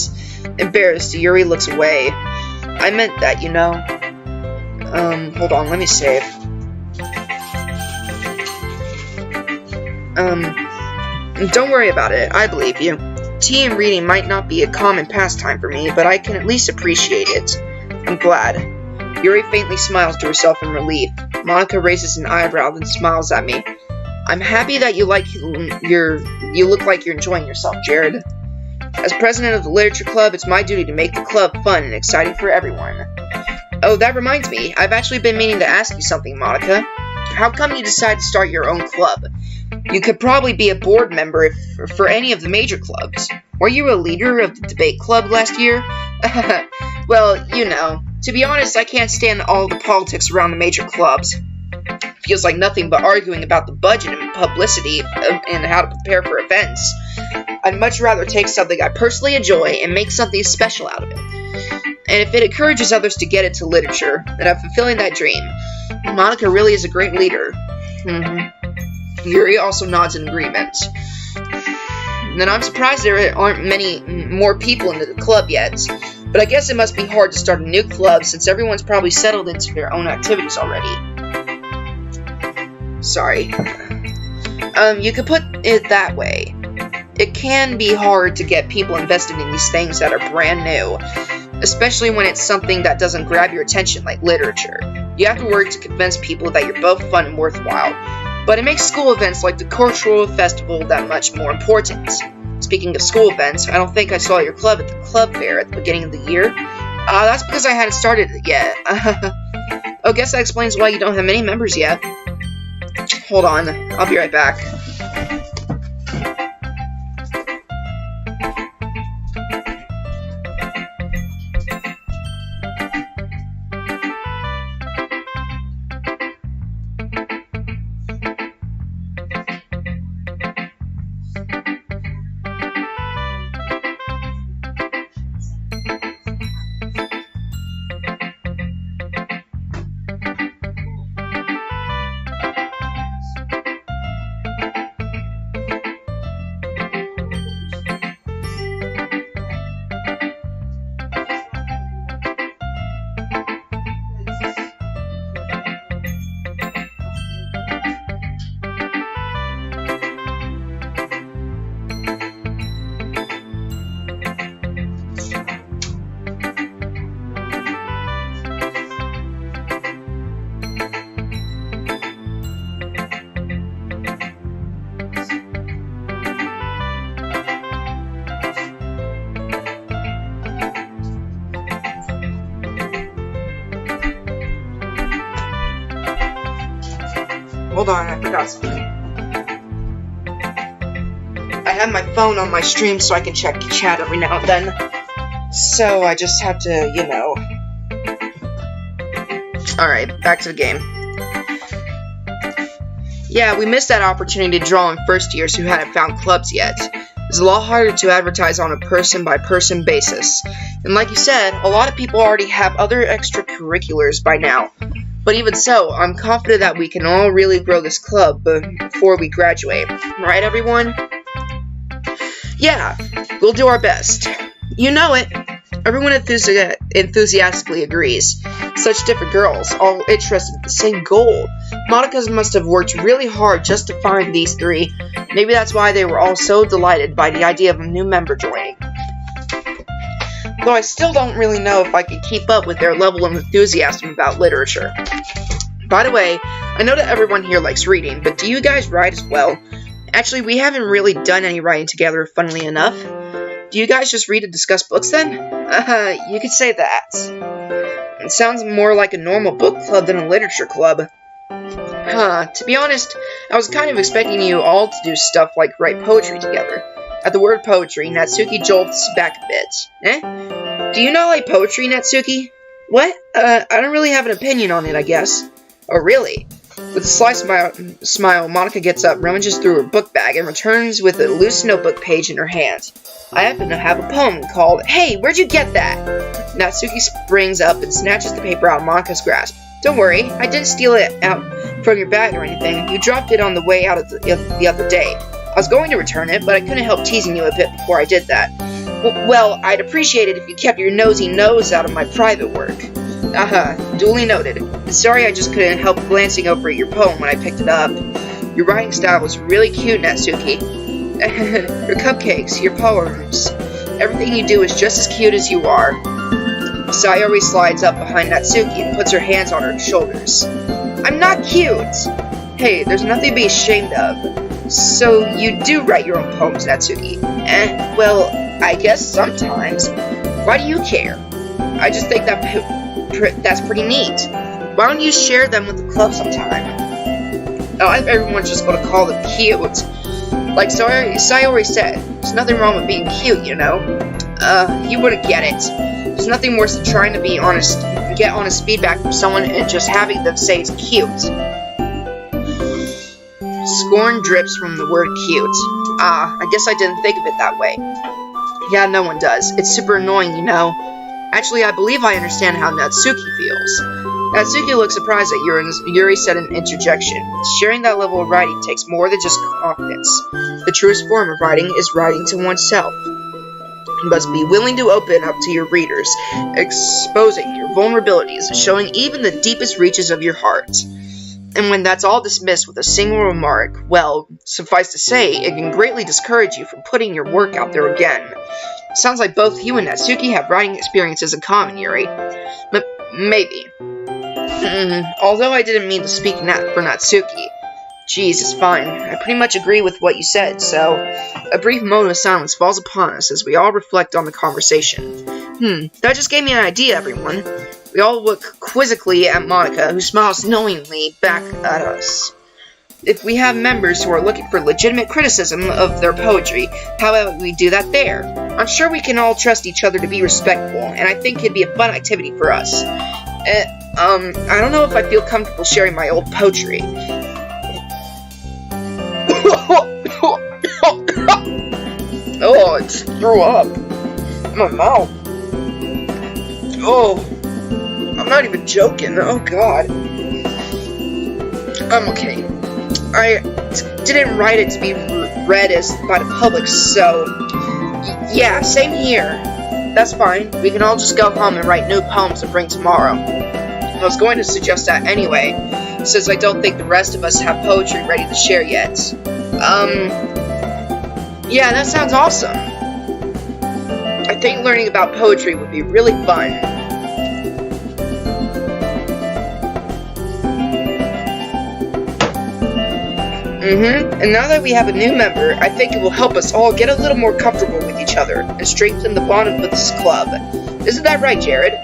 Embarrassed, Yuri looks away. I meant that, you know. Hold on, let me save. Don't worry about it, I believe you. Tea and reading might not be a common pastime for me, but I can at least appreciate it. I'm glad. Yuri faintly smiles to herself in relief. Monica raises an eyebrow, then smiles at me. I'm happy that you look like you're enjoying yourself, Jared. As president of the literature club, it's my duty to make the club fun and exciting for everyone. Oh, that reminds me. I've actually been meaning to ask you something, Monica. How come you decided to start your own club? You could probably be a board member for any of the major clubs. Were you a leader of the debate club last year? Well, you know. To be honest, I can't stand all the politics around the major clubs. Feels like nothing but arguing about the budget and publicity and how to prepare for events. I'd much rather take something I personally enjoy and make something special out of it. And if it encourages others to get into literature, then I'm fulfilling that dream. Monica really is a great leader. Yuri also nods in agreement. Then I'm surprised there aren't many more people into the club yet. But I guess it must be hard to start a new club since everyone's probably settled into their own activities already. Sorry. You could put it that way. It can be hard to get people invested in these things that are brand new, especially when it's something that doesn't grab your attention like literature. You have to work to convince people that you're both fun and worthwhile, but it makes school events like the cultural festival that much more important. Speaking of school events, I don't think I saw your club at the club fair at the beginning of the year. That's because I hadn't started it yet. I guess that explains why you don't have many members yet. Hold on, I'll be right back. hold on, I forgot something. I have my phone on my stream so I can check chat every now and then. So I just have to, you know. Alright, back to the game. Yeah, we missed that opportunity to draw in first years who hadn't found clubs yet. It's a lot harder to advertise on a person-by-person basis. And like you said, a lot of people already have other extracurriculars by now. But even so, I'm confident that we can all really grow this club before we graduate. Right, everyone? Yeah, we'll do our best. You know it. Everyone enthusiastically agrees. Such different girls, all interested in the same goal. Monica's must have worked really hard just to find these three. Maybe that's why they were all so delighted by the idea of a new member joining. Though I still don't really know if I can keep up with their level of enthusiasm about literature. By the way, I know that everyone here likes reading, but do you guys write as well? Actually, we haven't really done any writing together, funnily enough. Do you guys just read and discuss books then? You could say that. It sounds more like a normal book club than a literature club. To be honest, I was kind of expecting you all to do stuff like write poetry together. At the word poetry, Natsuki jolts back a bit. Do you not like poetry, Natsuki? What? I don't really have an opinion on it, I guess. Oh, really? With a sly smile, Monica gets up, rummages through her book bag, and returns with a loose notebook page in her hand. I happen to have a poem called, Hey, where'd you get that? Natsuki springs up and snatches the paper out of Monica's grasp. Don't worry, I didn't steal it out from your bag or anything. You dropped it on the way out of the other day. I was going to return it, but I couldn't help teasing you a bit before I did that. Well, I'd appreciate it if you kept your nosy nose out of my private work. Duly noted. Sorry I just couldn't help glancing over at your poem when I picked it up. Your writing style was really cute, Natsuki. Your cupcakes, your poems. Everything you do is just as cute as you are. Sayori slides up behind Natsuki and puts her hands on her shoulders. I'm not cute! Hey, there's nothing to be ashamed of. So, you do write your own poems, Natsuki? Well, I guess sometimes. Why do you care? I just think that's pretty neat. Why don't you share them with the club sometime? Oh, everyone's just gonna call them cute. Like Sayori said, there's nothing wrong with being cute, you know? You wouldn't get it. There's nothing worse than trying to be honest, get honest feedback from someone and just having them say it's cute. Scorn drips from the word cute. I guess I didn't think of it that way. Yeah, no one does. It's super annoying, you know. Actually, I believe I understand how Natsuki feels. Natsuki looks surprised at Yuri's sudden interjection. Sharing that level of writing takes more than just confidence. The truest form of writing is writing to oneself. You must be willing to open up to your readers, exposing your vulnerabilities, showing even the deepest reaches of your heart. And when that's all dismissed with a single remark, well, suffice to say, it can greatly discourage you from putting your work out there again. Sounds like both you and Natsuki have writing experiences in common, Yuri. Maybe. Although I didn't mean to speak for Natsuki. Jeez, it's fine. I pretty much agree with what you said, so... A brief moment of silence falls upon us as we all reflect on the conversation. That just gave me an idea, everyone. We all look quizzically at Monica, who smiles knowingly back at us. If we have members who are looking for legitimate criticism of their poetry, how about we do that there? I'm sure we can all trust each other to be respectful, and I think it'd be a fun activity for us. I don't know if I feel comfortable sharing my old poetry. Oh, I just threw up in my mouth. Oh, I'm not even joking. Oh, God. I'm okay. I didn't write it to be read by the public, so... Yeah, same here. That's fine. We can all just go home and write new poems to bring tomorrow. I was going to suggest that anyway, since I don't think the rest of us have poetry ready to share yet. Yeah, that sounds awesome. I think learning about poetry would be really fun. And now that we have a new member, I think it will help us all get a little more comfortable with each other and strengthen the bond of this club. Isn't that right, Jared?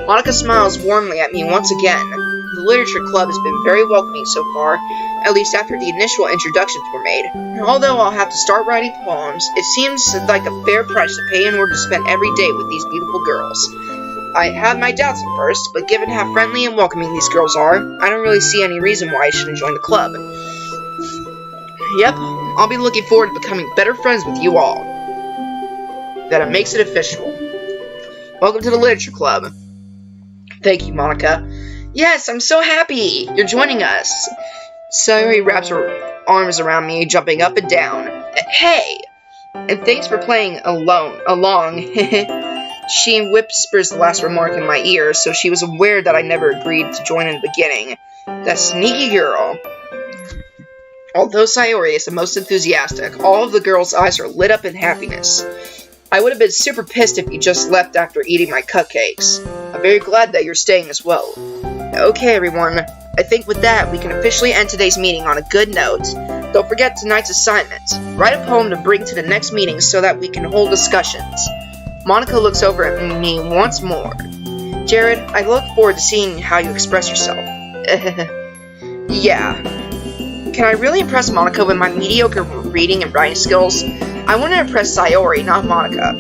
Monica smiles warmly at me once again. The literature club has been very welcoming so far, at least after the initial introductions were made. Although I'll have to start writing poems, it seems like a fair price to pay in order to spend every day with these beautiful girls. I had my doubts at first, but given how friendly and welcoming these girls are, I don't really see any reason why I shouldn't join the club. Yep, I'll be looking forward to becoming better friends with you all. That makes it official. Welcome to the Literature Club. Thank you, Monica. Yes, I'm so happy you're joining us. Sayori wraps her arms around me, jumping up and down. Hey! And thanks for playing along. She whispers the last remark in my ear, so she was aware that I never agreed to join in the beginning. That sneaky girl. Although Sayori is the most enthusiastic, all of the girls' eyes are lit up in happiness. I would have been super pissed if you just left after eating my cupcakes. I'm very glad that you're staying as well. Okay, everyone. I think with that, we can officially end today's meeting on a good note. Don't forget tonight's assignment. Write a poem to bring to the next meeting so that we can hold discussions. Monica looks over at me once more. Jared, I look forward to seeing how you express yourself. Yeah. Can I really impress Monica with my mediocre reading and writing skills? I want to impress Sayori, not Monica.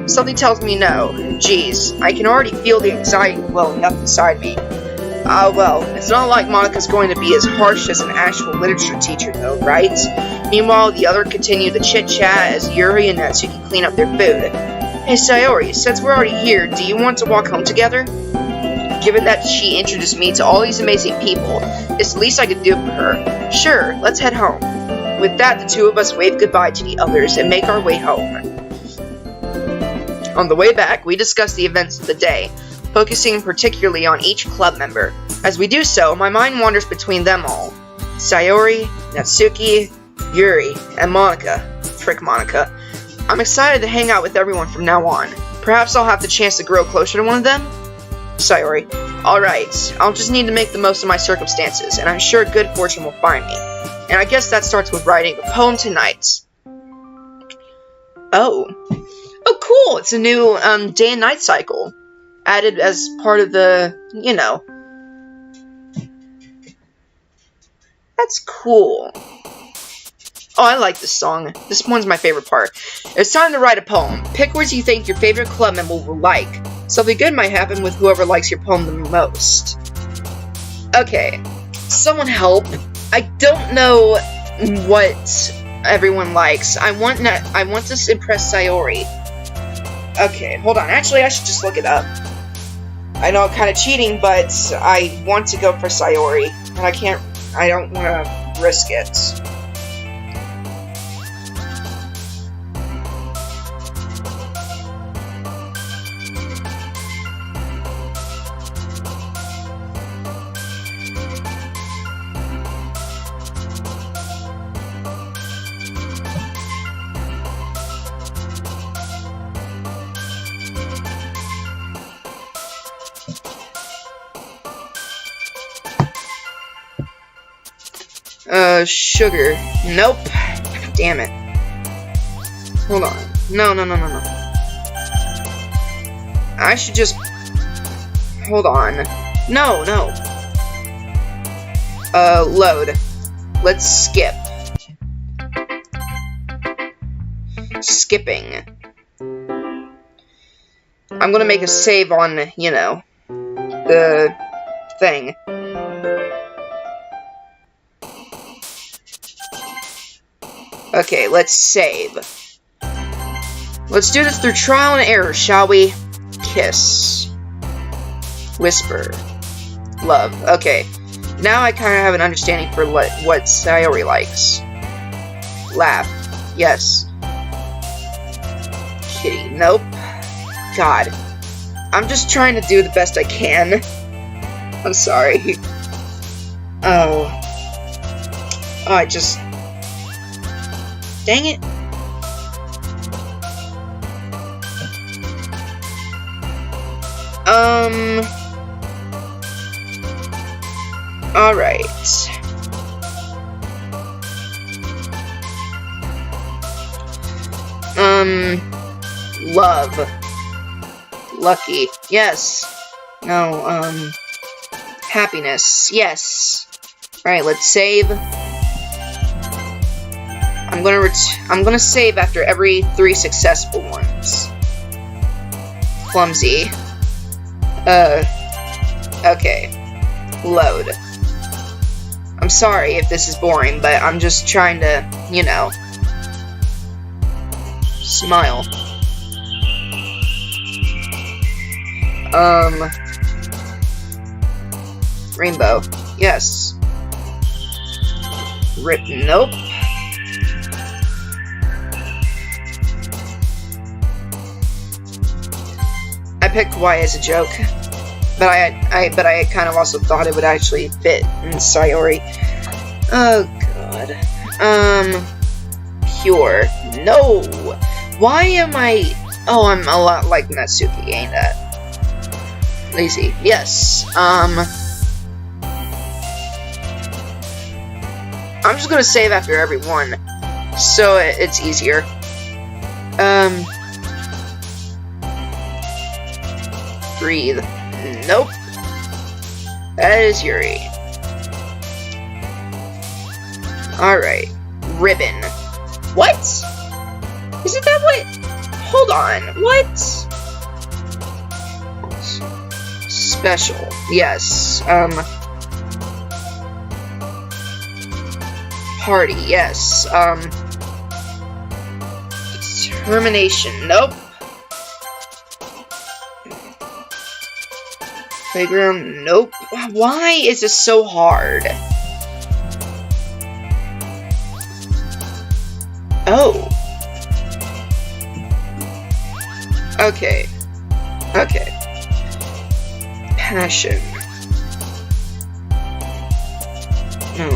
Something tells me no. Jeez, I can already feel the anxiety welling up inside me. Well, it's not like Monica's going to be as harsh as an actual literature teacher, though, right? Meanwhile, the other continue the chit-chat as Yuri and Natsuki clean up their food. Hey, Sayori, since we're already here, do you want to walk home together? Given that she introduced me to all these amazing people, it's the least I could do for her. Sure, let's head home. With that, the two of us wave goodbye to the others and make our way home. On the way back, we discuss the events of the day, focusing particularly on each club member. As we do so, my mind wanders between them all. Sayori, Natsuki, Yuri, and Monica. Frick Monica. I'm excited to hang out with everyone from now on. Perhaps I'll have the chance to grow closer to one of them? Sayori. Alright, I'll just need to make the most of my circumstances, and I'm sure good fortune will find me. And I guess that starts with writing a poem tonight. Oh, cool! It's a new day and night cycle. Added as part of the, That's cool. Oh, I like this song. This one's my favorite part. It's time to write a poem. Pick words you think your favorite club member will like. Something good might happen with whoever likes your poem the most. Okay, someone help. I don't know what everyone likes. I want to impress Sayori. Okay, hold on. Actually, I should just look it up. I know I'm kind of cheating, but I want to go for Sayori, and I don't want to risk it. Sugar. Nope. Damn it. Hold on. No. I should just... Hold on. No. Load. Let's skip. Skipping. I'm gonna make a save on, the thing. Okay, let's save. Let's do this through trial and error, shall we? Kiss. Whisper. Love. Okay. Now I kind of have an understanding for what Sayori likes. Laugh. Yes. Kitty. Nope. God. I'm just trying to do the best I can. I'm sorry. Oh, I just... Dang it. Alright. Love. Lucky. Yes. No, happiness. Yes. Alright, let's save. I'm gonna save after every 3 successful ones. Clumsy. Okay. Load. I'm sorry if this is boring, but I'm just trying to, you know, smile. Rainbow. Yes. Nope. I picked Y as a joke, but I kind of also thought it would actually fit in Sayori. Oh god. Pure. No. Why am I? Oh, I'm a lot like Natsuki, ain't that? Lazy. Yes. I'm just gonna save after every one, so it's easier. Breathe. Nope. That is Yuri. Alright. Ribbon. What? Isn't that what? Hold on. What? Special. Yes. Party. Yes. Determination. Nope. Playground. Nope. Why is this so hard? Oh. Okay. Okay. Passion. No.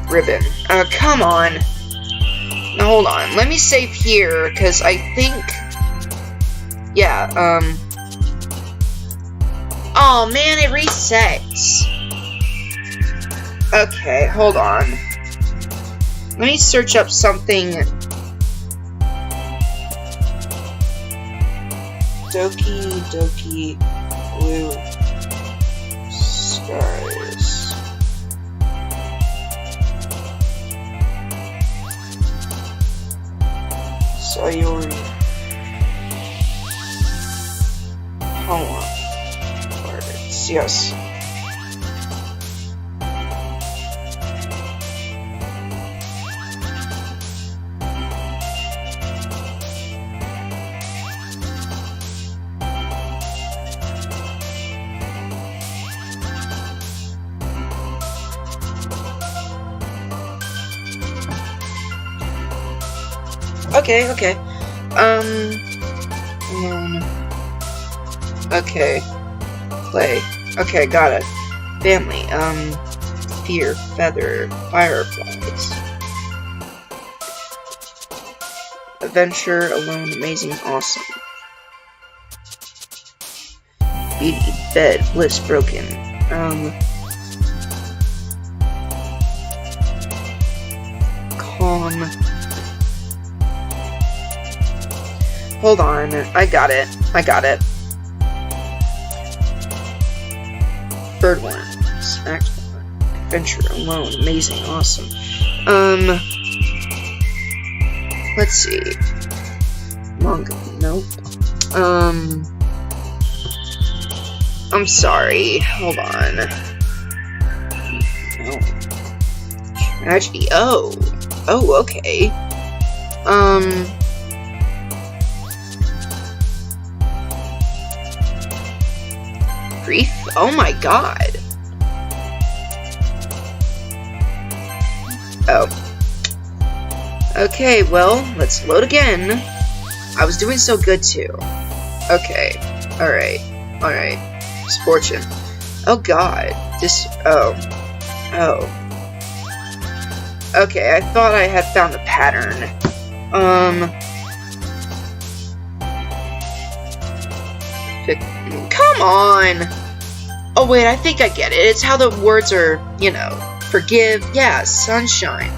Ribbon. Come on. Now, hold on. Let me save here, because I think... Yeah, Oh, man, it resets. Okay, hold on. Let me search up something... Doki Doki Blue Skies. Sayori. Poem. Words. Yes. Okay. Okay. Play. Okay, got it. Family. Fear, feather, fireflies. Adventure, alone, amazing, awesome. Beady, bed, bliss, broken. Calm. Hold on, I got it. Third one. Act 1. Adventure, alone, amazing, awesome. Let's see. Manga, nope. I'm sorry. Hold on. No. Tragedy. Oh, okay. Grief? Oh my god. Oh. Okay, well, let's load again. I was doing so good too. Okay. Alright. Misfortune. Oh god. Oh. Okay, I thought I had found the pattern. Come on! Oh wait, I think I get it. It's how the words are, you know. Forgive, yeah, sunshine.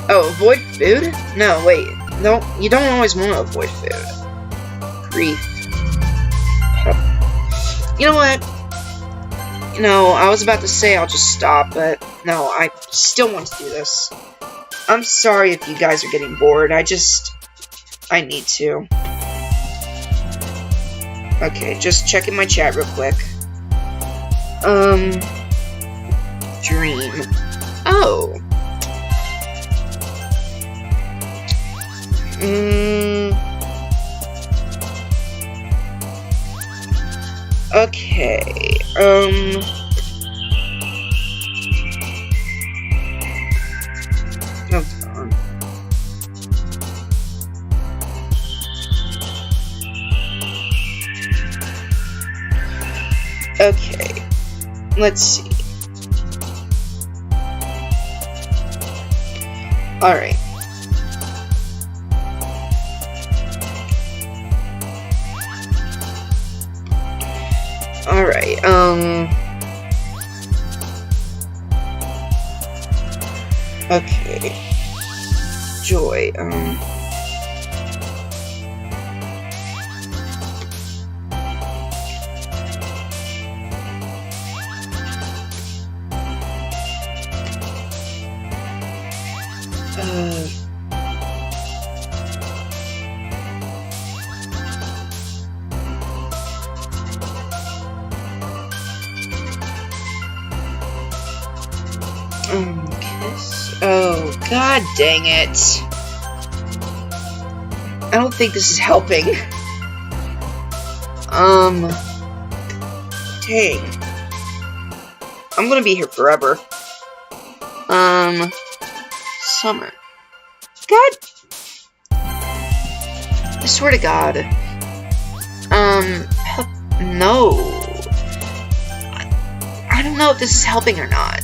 Oh, avoid food? No, wait. No, you don't always want to avoid food. Grief. You know what? You know, I was about to say I'll just stop, but no, I still want to do this. I'm sorry if you guys are getting bored. I need to. Okay, just checking my chat real quick. Dream. Oh. Okay, hold on. Okay, let's see. Alright. Alright, okay. Joy, kiss. Oh, god dang it. I don't think this is helping. Dang. I'm gonna be here forever. Summer. God. I swear to God. No. I don't know if this is helping or not.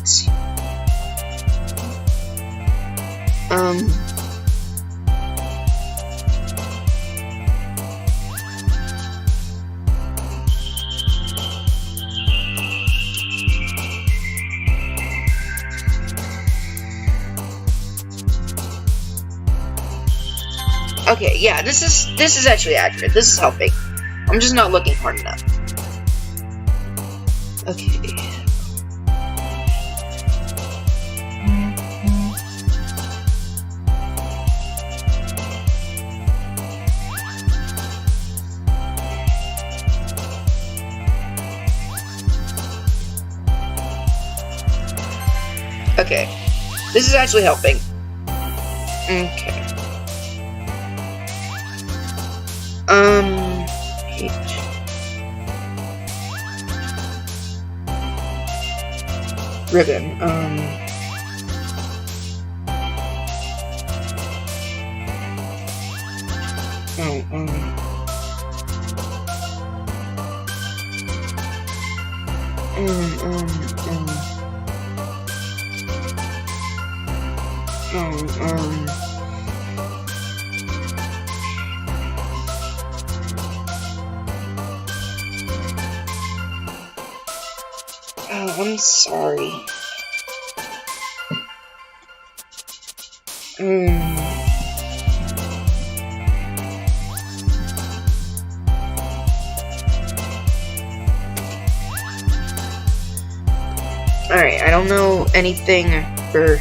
Okay, yeah, this is actually accurate. This is helping. I'm just not looking hard enough. Okay. Okay. This is actually helping. Okay. Ribbon, Oh, I'm sorry. Alright, I don't know anything for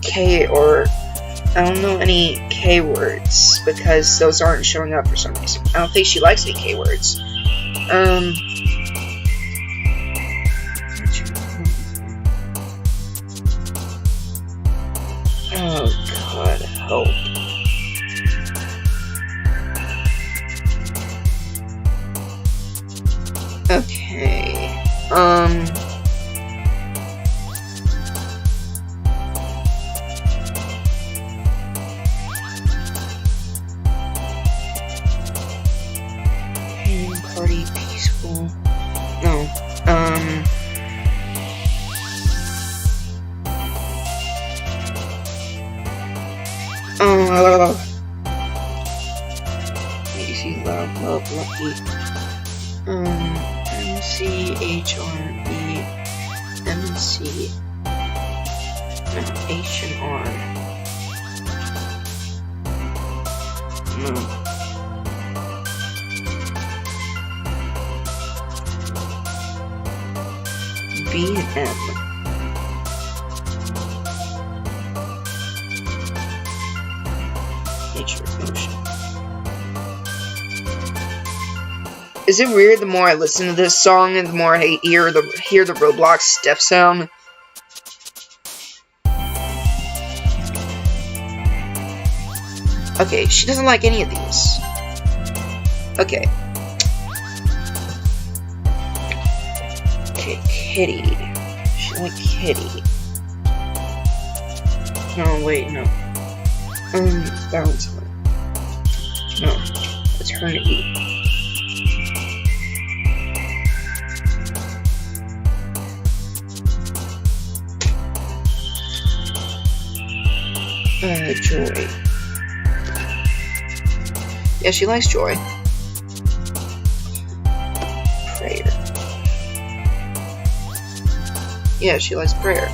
K or... I don't know any K words, because those aren't showing up for some reason. I don't think she likes any K words. Oh god, help. Okay, party, peaceful. No, easy, love, lucky. MCHRB, MC, no, H and R. No. B and M. Nature of motion. Is it weird the more I listen to this song and the more I hear the Roblox step sound? Okay, she doesn't like any of these. Okay. Okay, kitty. She like kitty. No, wait, no. Valentine. No, eternity. Joy. Yeah, she likes joy. Prayer. Yeah, she likes prayer.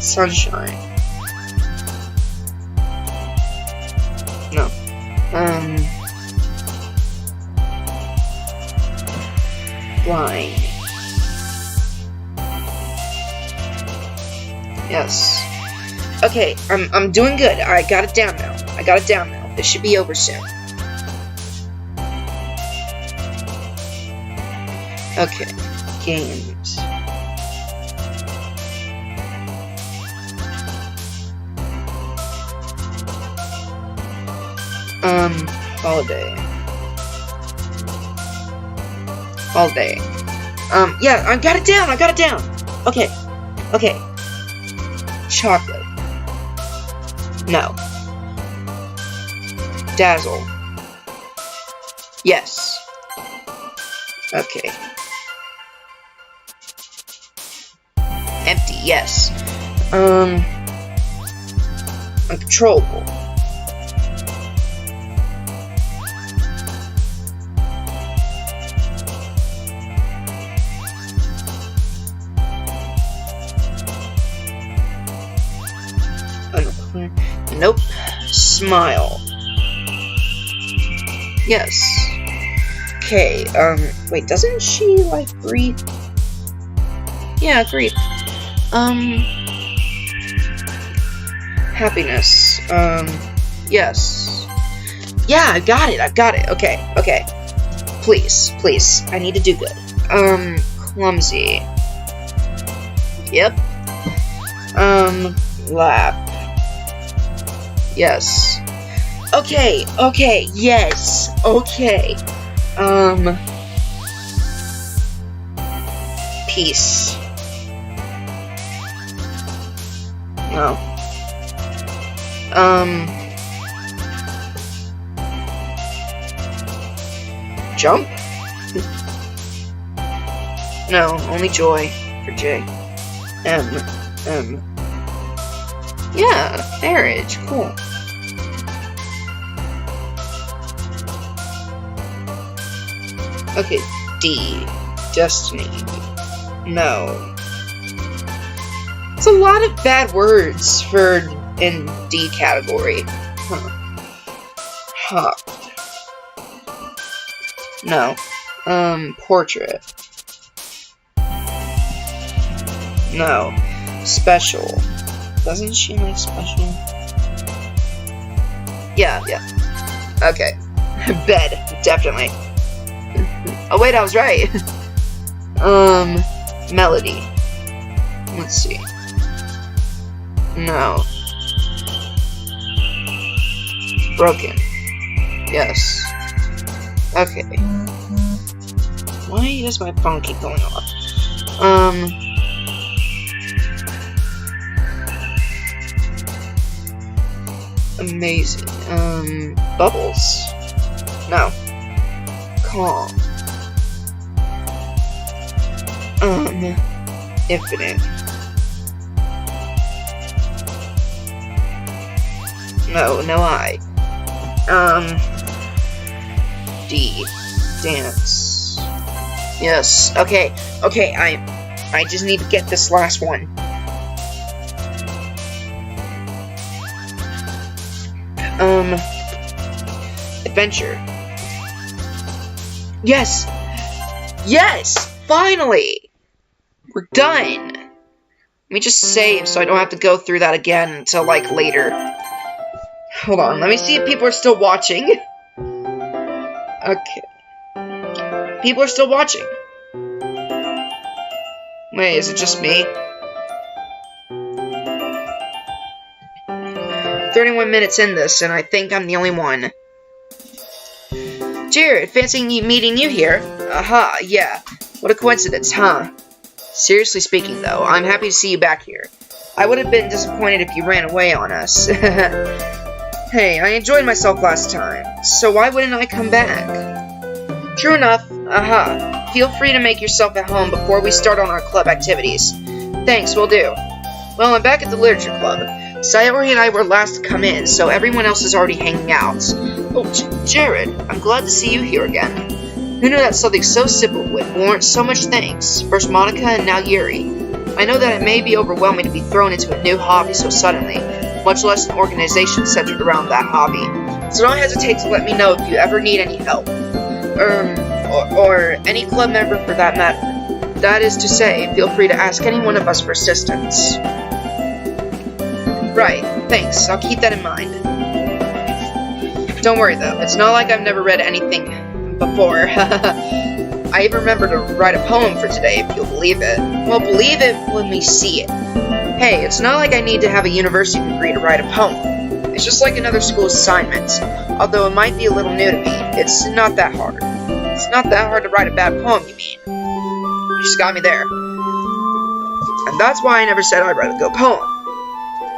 Sunshine. No. Blind. Yes. Okay, I'm doing good. I got it down now. This should be over soon. Okay, games. Holiday. Yeah, I got it down. Okay. Chocolate. No. Dazzle. Yes. Okay. Empty, yes. Uncontrollable. Nope. Smile. Yes. Okay, wait, doesn't she, like, grief? Yeah, grief. Happiness. Yes. Yeah, I've got it. Okay. Please. I need to do good. Clumsy. Yep. Lap. Yes. Okay, yes. Okay. Peace. No. Jump? No, only joy for J. M. Yeah, marriage, cool. Okay, D. Destiny. No. It's a lot of bad words for in D category. Huh. No. Portrait. No. Special. Doesn't she like special? Yeah. Okay. Bed, definitely. Oh wait, I was right. Melody. Let's see. No. Broken. Yes. Okay. Why does my phone keep going off? Amazing. Bubbles. No. Calm. Infinite. No I. D. Dance. Yes. Okay, I just need to get this last one. Adventure. Yes! Finally! We're done! Let me just save so I don't have to go through that again until, like, later. Hold on, let me see if people are still watching. Okay. People are still watching. Wait, is it just me? 31 minutes in this, and I think I'm the only one. Jared, fancy meeting you here. Aha, yeah. What a coincidence, huh? Seriously speaking, though, I'm happy to see you back here. I would have been disappointed if you ran away on us. Hey, I enjoyed myself last time, so why wouldn't I come back? True enough. Aha. Feel free to make yourself at home before we start on our club activities. Thanks, will do. Well, I'm back at the Literature Club. Sayori and I were last to come in, so everyone else is already hanging out. Oh, Jared, I'm glad to see you here again. Who knew that something so simple would warrant so much thanks? First Monica and now Yuri. I know that it may be overwhelming to be thrown into a new hobby so suddenly, much less an organization centered around that hobby. So don't hesitate to let me know if you ever need any help. Or any club member for that matter. That is to say, feel free to ask any one of us for assistance. Right, thanks, I'll keep that in mind. Don't worry though, it's not like I've never read anything before. I even remember to write a poem for today, if you'll believe it. Well, believe it when we see it. Hey, it's not like I need to have a university degree to write a poem. It's just like another school assignment. Although it might be a little new to me, it's not that hard. It's not that hard to write a bad poem, you mean? You just got me there. And that's why I never said I'd write a good poem.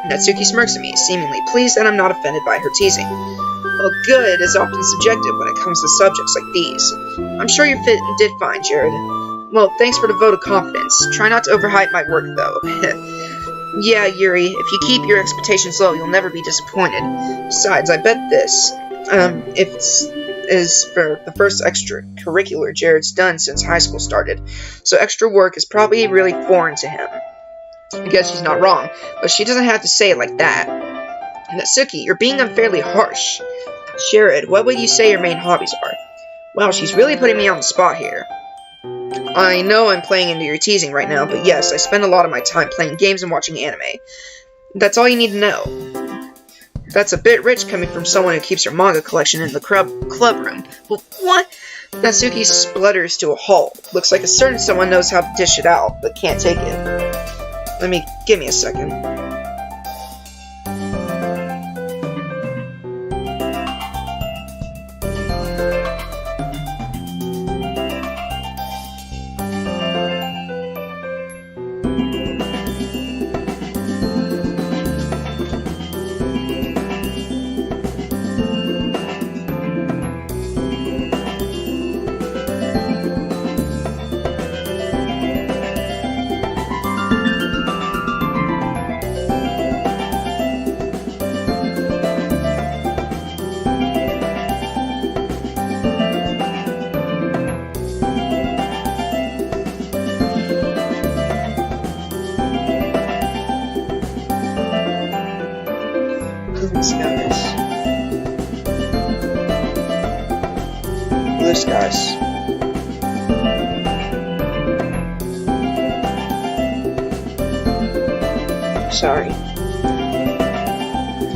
Natsuki smirks at me, seemingly pleased that I'm not offended by her teasing. Well, good is often subjective when it comes to subjects like these. I'm sure you did fine, Jared. Well, thanks for the vote of confidence. Try not to overhype my work, though. Yeah, Yuri, if you keep your expectations low, you'll never be disappointed. Besides, I bet this, is for the first extracurricular Jared's done since high school started, so extra work is probably really foreign to him. I guess she's not wrong, but she doesn't have to say it like that. Natsuki, you're being unfairly harsh. Jared, what would you say your main hobbies are? Wow, she's really putting me on the spot here. I know I'm playing into your teasing right now, but yes, I spend a lot of my time playing games and watching anime. That's all you need to know. That's a bit rich coming from someone who keeps her manga collection in the club room. Well, what? Natsuki splutters to a halt. Looks like a certain someone knows how to dish it out, but can't take it. Give me a second. Blue skies. Sorry.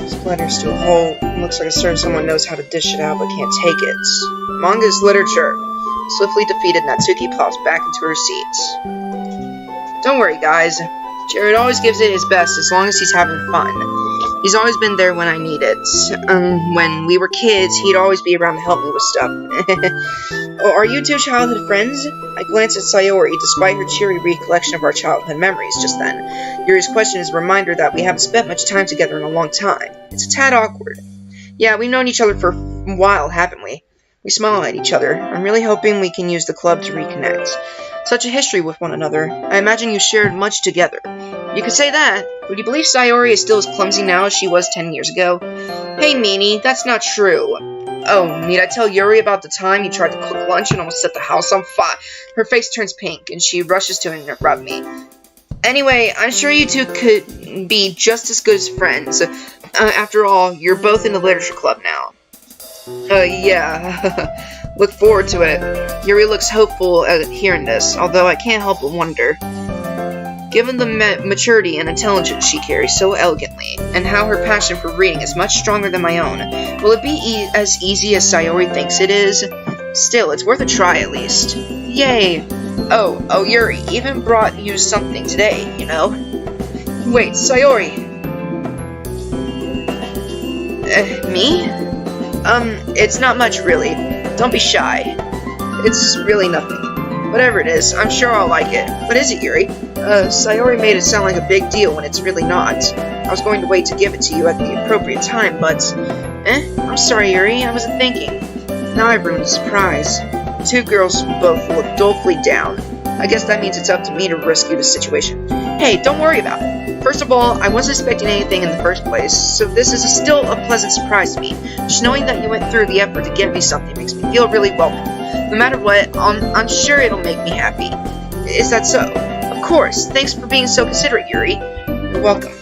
Splatters to a hole. Looks like a certain someone knows how to dish it out but can't take it. Manga is literature. Swiftly defeated, Natsuki plops back into her seat. Don't worry, guys. Jared always gives it his best as long as he's having fun. He's always been there when I need it. When we were kids, he'd always be around to help me with stuff. Oh, are you two childhood friends? I glanced at Sayori, despite her cheery recollection of our childhood memories just then. Yuri's question is a reminder that we haven't spent much time together in a long time. It's a tad awkward. Yeah, we've known each other for a while, haven't we? We smile at each other. I'm really hoping we can use the club to reconnect. Such a history with one another. I imagine you shared much together. You could say that. Would you believe Sayori is still as clumsy now as she was 10 years ago? Hey, meanie, that's not true. Oh, need I tell Yuri about the time you tried to cook lunch and almost set the house on fire? Her face turns pink, and she rushes to interrupt me. Anyway, I'm sure you two could be just as good as friends. After all, you're both in the literature club now. Yeah. Look forward to it. Yuri looks hopeful at hearing this, although I can't help but wonder. Given the maturity and intelligence she carries so elegantly, and how her passion for reading is much stronger than my own, will it be as easy as Sayori thinks it is? Still, it's worth a try at least. Yay! Oh, Yuri even brought you something today, you know? Wait, Sayori! Me? It's not much really. Don't be shy. It's really nothing. Whatever it is, I'm sure I'll like it. What is it, Yuri? Sayori made it sound like a big deal when it's really not. I was going to wait to give it to you at the appropriate time, but... I'm sorry, Yuri, I wasn't thinking. Now I've ruined the surprise. The two girls both look dolefully down. I guess that means it's up to me to rescue the situation. Hey, don't worry about it. First of all, I wasn't expecting anything in the first place, so this is still a pleasant surprise to me. Just knowing that you went through the effort to get me something makes me feel really welcome. No matter what, I'm sure it'll make me happy. Is that so? Of course. Thanks for being so considerate, Yuri. You're welcome.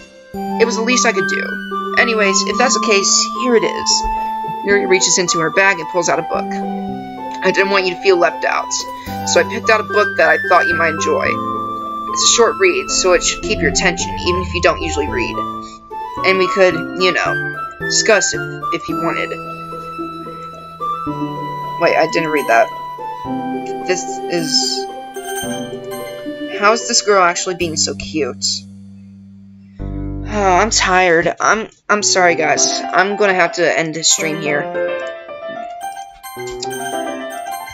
It was the least I could do. Anyways, if that's the case, here it is. Yuri reaches into her bag and pulls out a book. I didn't want you to feel left out, so I picked out a book that I thought you might enjoy. It's a short read, so it should keep your attention, even if you don't usually read. And we could, you know, discuss if you wanted. Wait, I didn't read that. This is... How is this girl actually being so cute? Oh, I'm tired. I'm sorry, guys. I'm gonna have to end this stream here.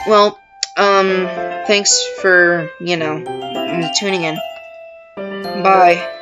Well, thanks for, you know, tuning in. Bye.